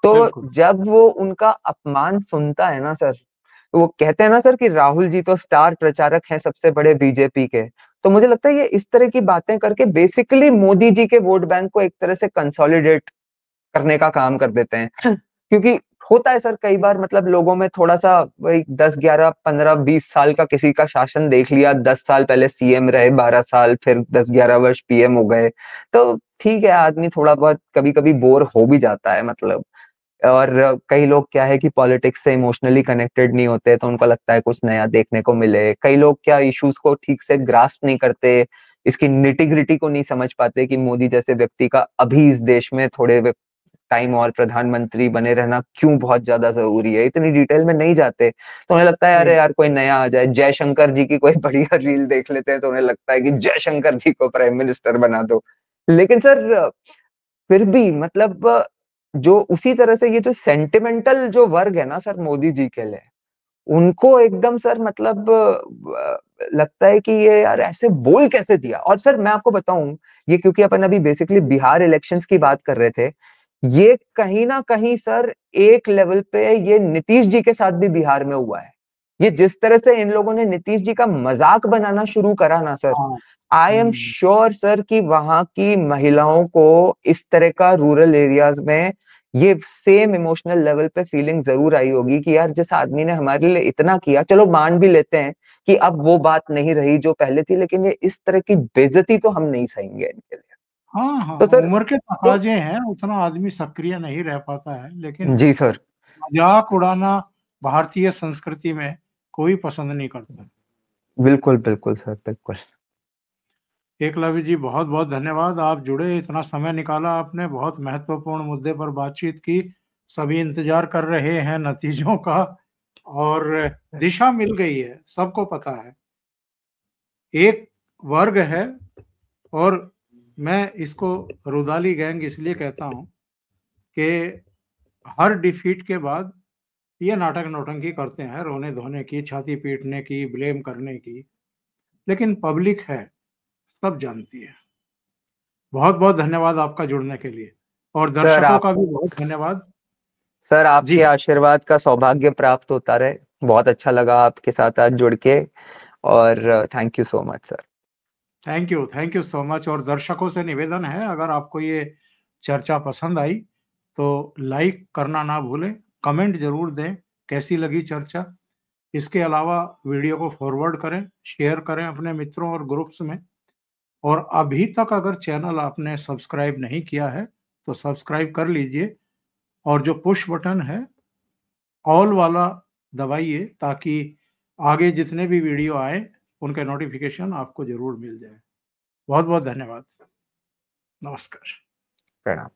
तो बिल्कुल जब वो उनका अपमान सुनता है ना सर, तो वो कहते हैं ना सर कि राहुल जी तो स्टार प्रचारक हैं सबसे बड़े बीजेपी के। तो मुझे लगता है ये इस तरह की बातें करके बेसिकली मोदी जी के वोट बैंक को एक तरह से कंसोलिडेट करने का काम कर देते हैं। क्योंकि होता है सर कई बार, मतलब लोगों में थोड़ा सा वही 10, 11, 15, 20 साल का किसी का शासन देख लिया, 10 साल पहले सीएम रहे, 12 साल, फिर 10, 11 वर्ष पीएम हो गए, तो ठीक है आदमी थोड़ा बहुत कभी कभी बोर हो भी जाता है, मतलब। और कई लोग क्या है कि पॉलिटिक्स से इमोशनली कनेक्टेड नहीं होते, तो उनको लगता है कुछ नया देखने को मिले। कई लोग क्या इश्यूज को ठीक से ग्रास्प नहीं करते, इसकी निटिग्रिटी को नहीं समझ पाते कि मोदी जैसे व्यक्ति का अभी इस देश में थोड़े टाइम और प्रधानमंत्री बने रहना क्यों बहुत ज्यादा जरूरी है, इतनी डिटेल में नहीं जाते। तो उन्हें लगता है अरे जी। यार कोई नया आ जाए, जयशंकर जी की कोई बढ़िया रील देख लेते हैं तो उन्हें लगता है कि जयशंकर जी को प्राइम मिनिस्टर बना दो। लेकिन सर फिर भी मतलब जो उसी तरह से ये जो सेंटिमेंटल जो वर्ग है ना सर मोदी जी के लिए, उनको एकदम सर मतलब लगता है कि ये यार ऐसे बोल कैसे दिया। और सर मैं आपको बताऊं, ये क्योंकि अपन अभी बेसिकली बिहार इलेक्शंस की बात कर रहे थे, ये कहीं ना कहीं सर एक लेवल पे ये नीतीश जी के साथ भी बिहार में हुआ है। ये जिस तरह से इन लोगों ने नीतीश जी का मजाक बनाना शुरू करा ना सर, हाँ। आई एम श्योर सर कि वहां की महिलाओं को इस तरह का रूरल एरियाज में ये सेम इमोशनल लेवल पे फीलिंग जरूर आई होगी कि यार जिस आदमी ने हमारे लिए इतना किया, चलो मान भी लेते हैं कि अब वो बात नहीं रही जो पहले थी, लेकिन ये इस तरह की बेइज्जती तो हम नहीं सहेंगे इनके लिए। हाँ हाँ, तो सर उम्र के तो तकाजे हैं, उतना आदमी सक्रिय नहीं रह पाता है, लेकिन जी सर, मजाक उड़ाना भारतीय संस्कृति में कोई पसंद नहीं करता। बिल्कुल बिल्कुल सर, बिल्कुल। एकलव्य जी, बहुत बहुत धन्यवाद, आप जुड़े, इतना समय निकाला आपने, बहुत महत्वपूर्ण मुद्दे पर बातचीत की। सभी इंतजार कर रहे हैं नतीजों का, और दिशा मिल गई है, सबको पता है। एक वर्ग है, और मैं इसको रुदाली गैंग इसलिए कहता हूं कि हर डिफीट के बाद ये नाटक नौटंकी करते हैं, रोने धोने की, छाती पीटने की, ब्लेम करने की, लेकिन पब्लिक है, सब जानती है। बहुत बहुत धन्यवाद आपका जुड़ने के लिए, और सर दर्शकों आप का भी बहुत धन्यवाद। सर आपके जी। आशीर्वाद का सौभाग्य प्राप्त होता रहे। बहुत अच्छा लगा आपके साथ आज जुड़ के, और thank you so much sir. Thank you so much. और दर्शकों से निवेदन है, अगर आपको ये चर्चा पसंद आई तो लाइक करना ना भूलें, कमेंट जरूर दें कैसी लगी चर्चा। इसके अलावा वीडियो को फॉरवर्ड करें, शेयर करें अपने मित्रों और ग्रुप्स में। और अभी तक अगर चैनल आपने सब्सक्राइब नहीं किया है तो सब्सक्राइब कर लीजिए, और जो पुश बटन है ऑल वाला दबाइए, ताकि आगे जितने भी वीडियो आए उनके नोटिफिकेशन आपको जरूर मिल जाए। बहुत बहुत धन्यवाद। नमस्कार। प्रणाम।